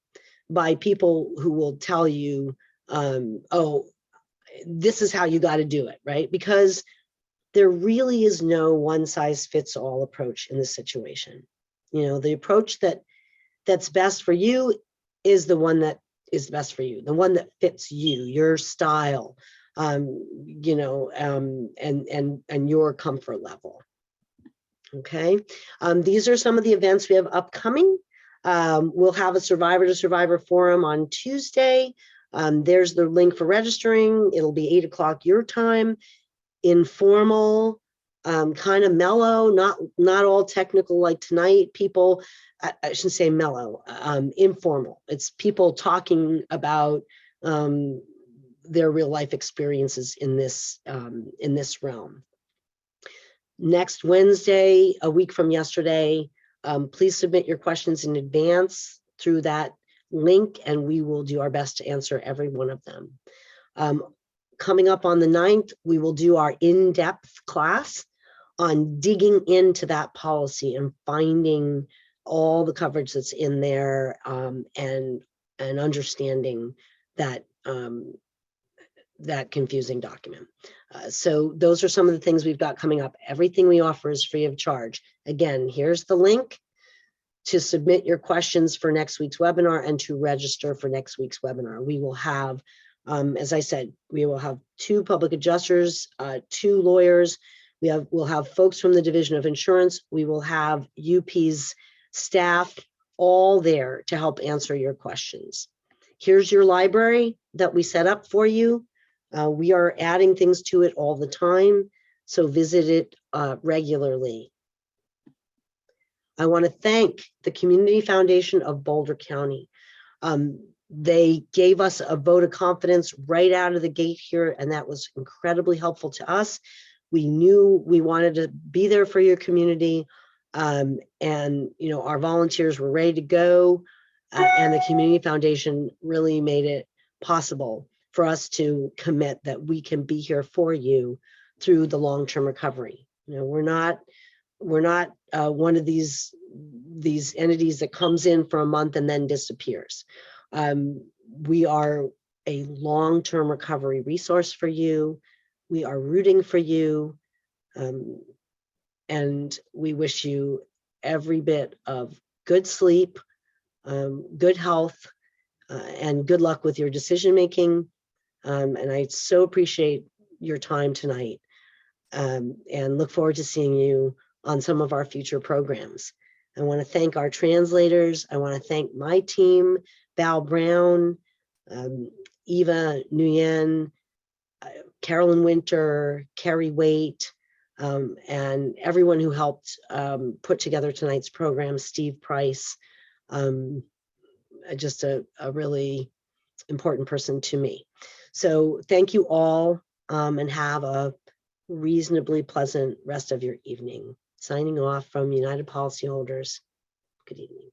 Speaker 1: by people who will tell you, oh, this is how you got to do it, right? Because there really is no one size fits all approach in this situation. You know, the approach that's best for you is the one that is best for you, the one that fits you, your style, you know, and your comfort level. Okay, these are some of the events we have upcoming. We'll have a survivor to survivor forum on Tuesday. There's the link for registering. It'll be 8 o'clock your time. Informal, kind of mellow, not all technical like tonight. People, I shouldn't say mellow, informal. It's people talking about their real life experiences in this realm. Next Wednesday, a week from yesterday, please submit your questions in advance through that link, and we will do our best to answer every one of them. Coming up on the 9th, we will do our in-depth class on digging into that policy and finding all the coverage that's in there, and understanding that that confusing document. So those are some of the things we've got coming up. Everything we offer is free of charge. Again, here's the link to submit your questions for next week's webinar and to register for next week's webinar. We will have, as I said, we will have 2 public adjusters, 2 lawyers. We'll have folks from the Division of Insurance. We will have UP's staff all there to help answer your questions. Here's your library that we set up for you. We are adding things to it all the time, so visit it regularly. I want to thank the Community Foundation of Boulder County. They gave us a vote of confidence right out of the gate here, and that was incredibly helpful to us. We knew we wanted to be there for your community, and you know, our volunteers were ready to go, and the Community Foundation really made it possible for us to commit that we can be here for you through the long-term recovery. You know, we're not one of these entities that comes in for a month and then disappears. We are a long-term recovery resource for you. We are rooting for you, and we wish you every bit of good sleep, good health, and good luck with your decision making. And I so appreciate your time tonight, and look forward to seeing you on some of our future programs. I want to thank our translators. I want to thank my team, Val Brown, Eva Nguyen, Carolyn Winter, Carrie Waite, and everyone who helped put together tonight's program, Steve Price, just a really important person to me. So thank you all, and have a reasonably pleasant rest of your evening. Signing off from United Policyholders. Good evening.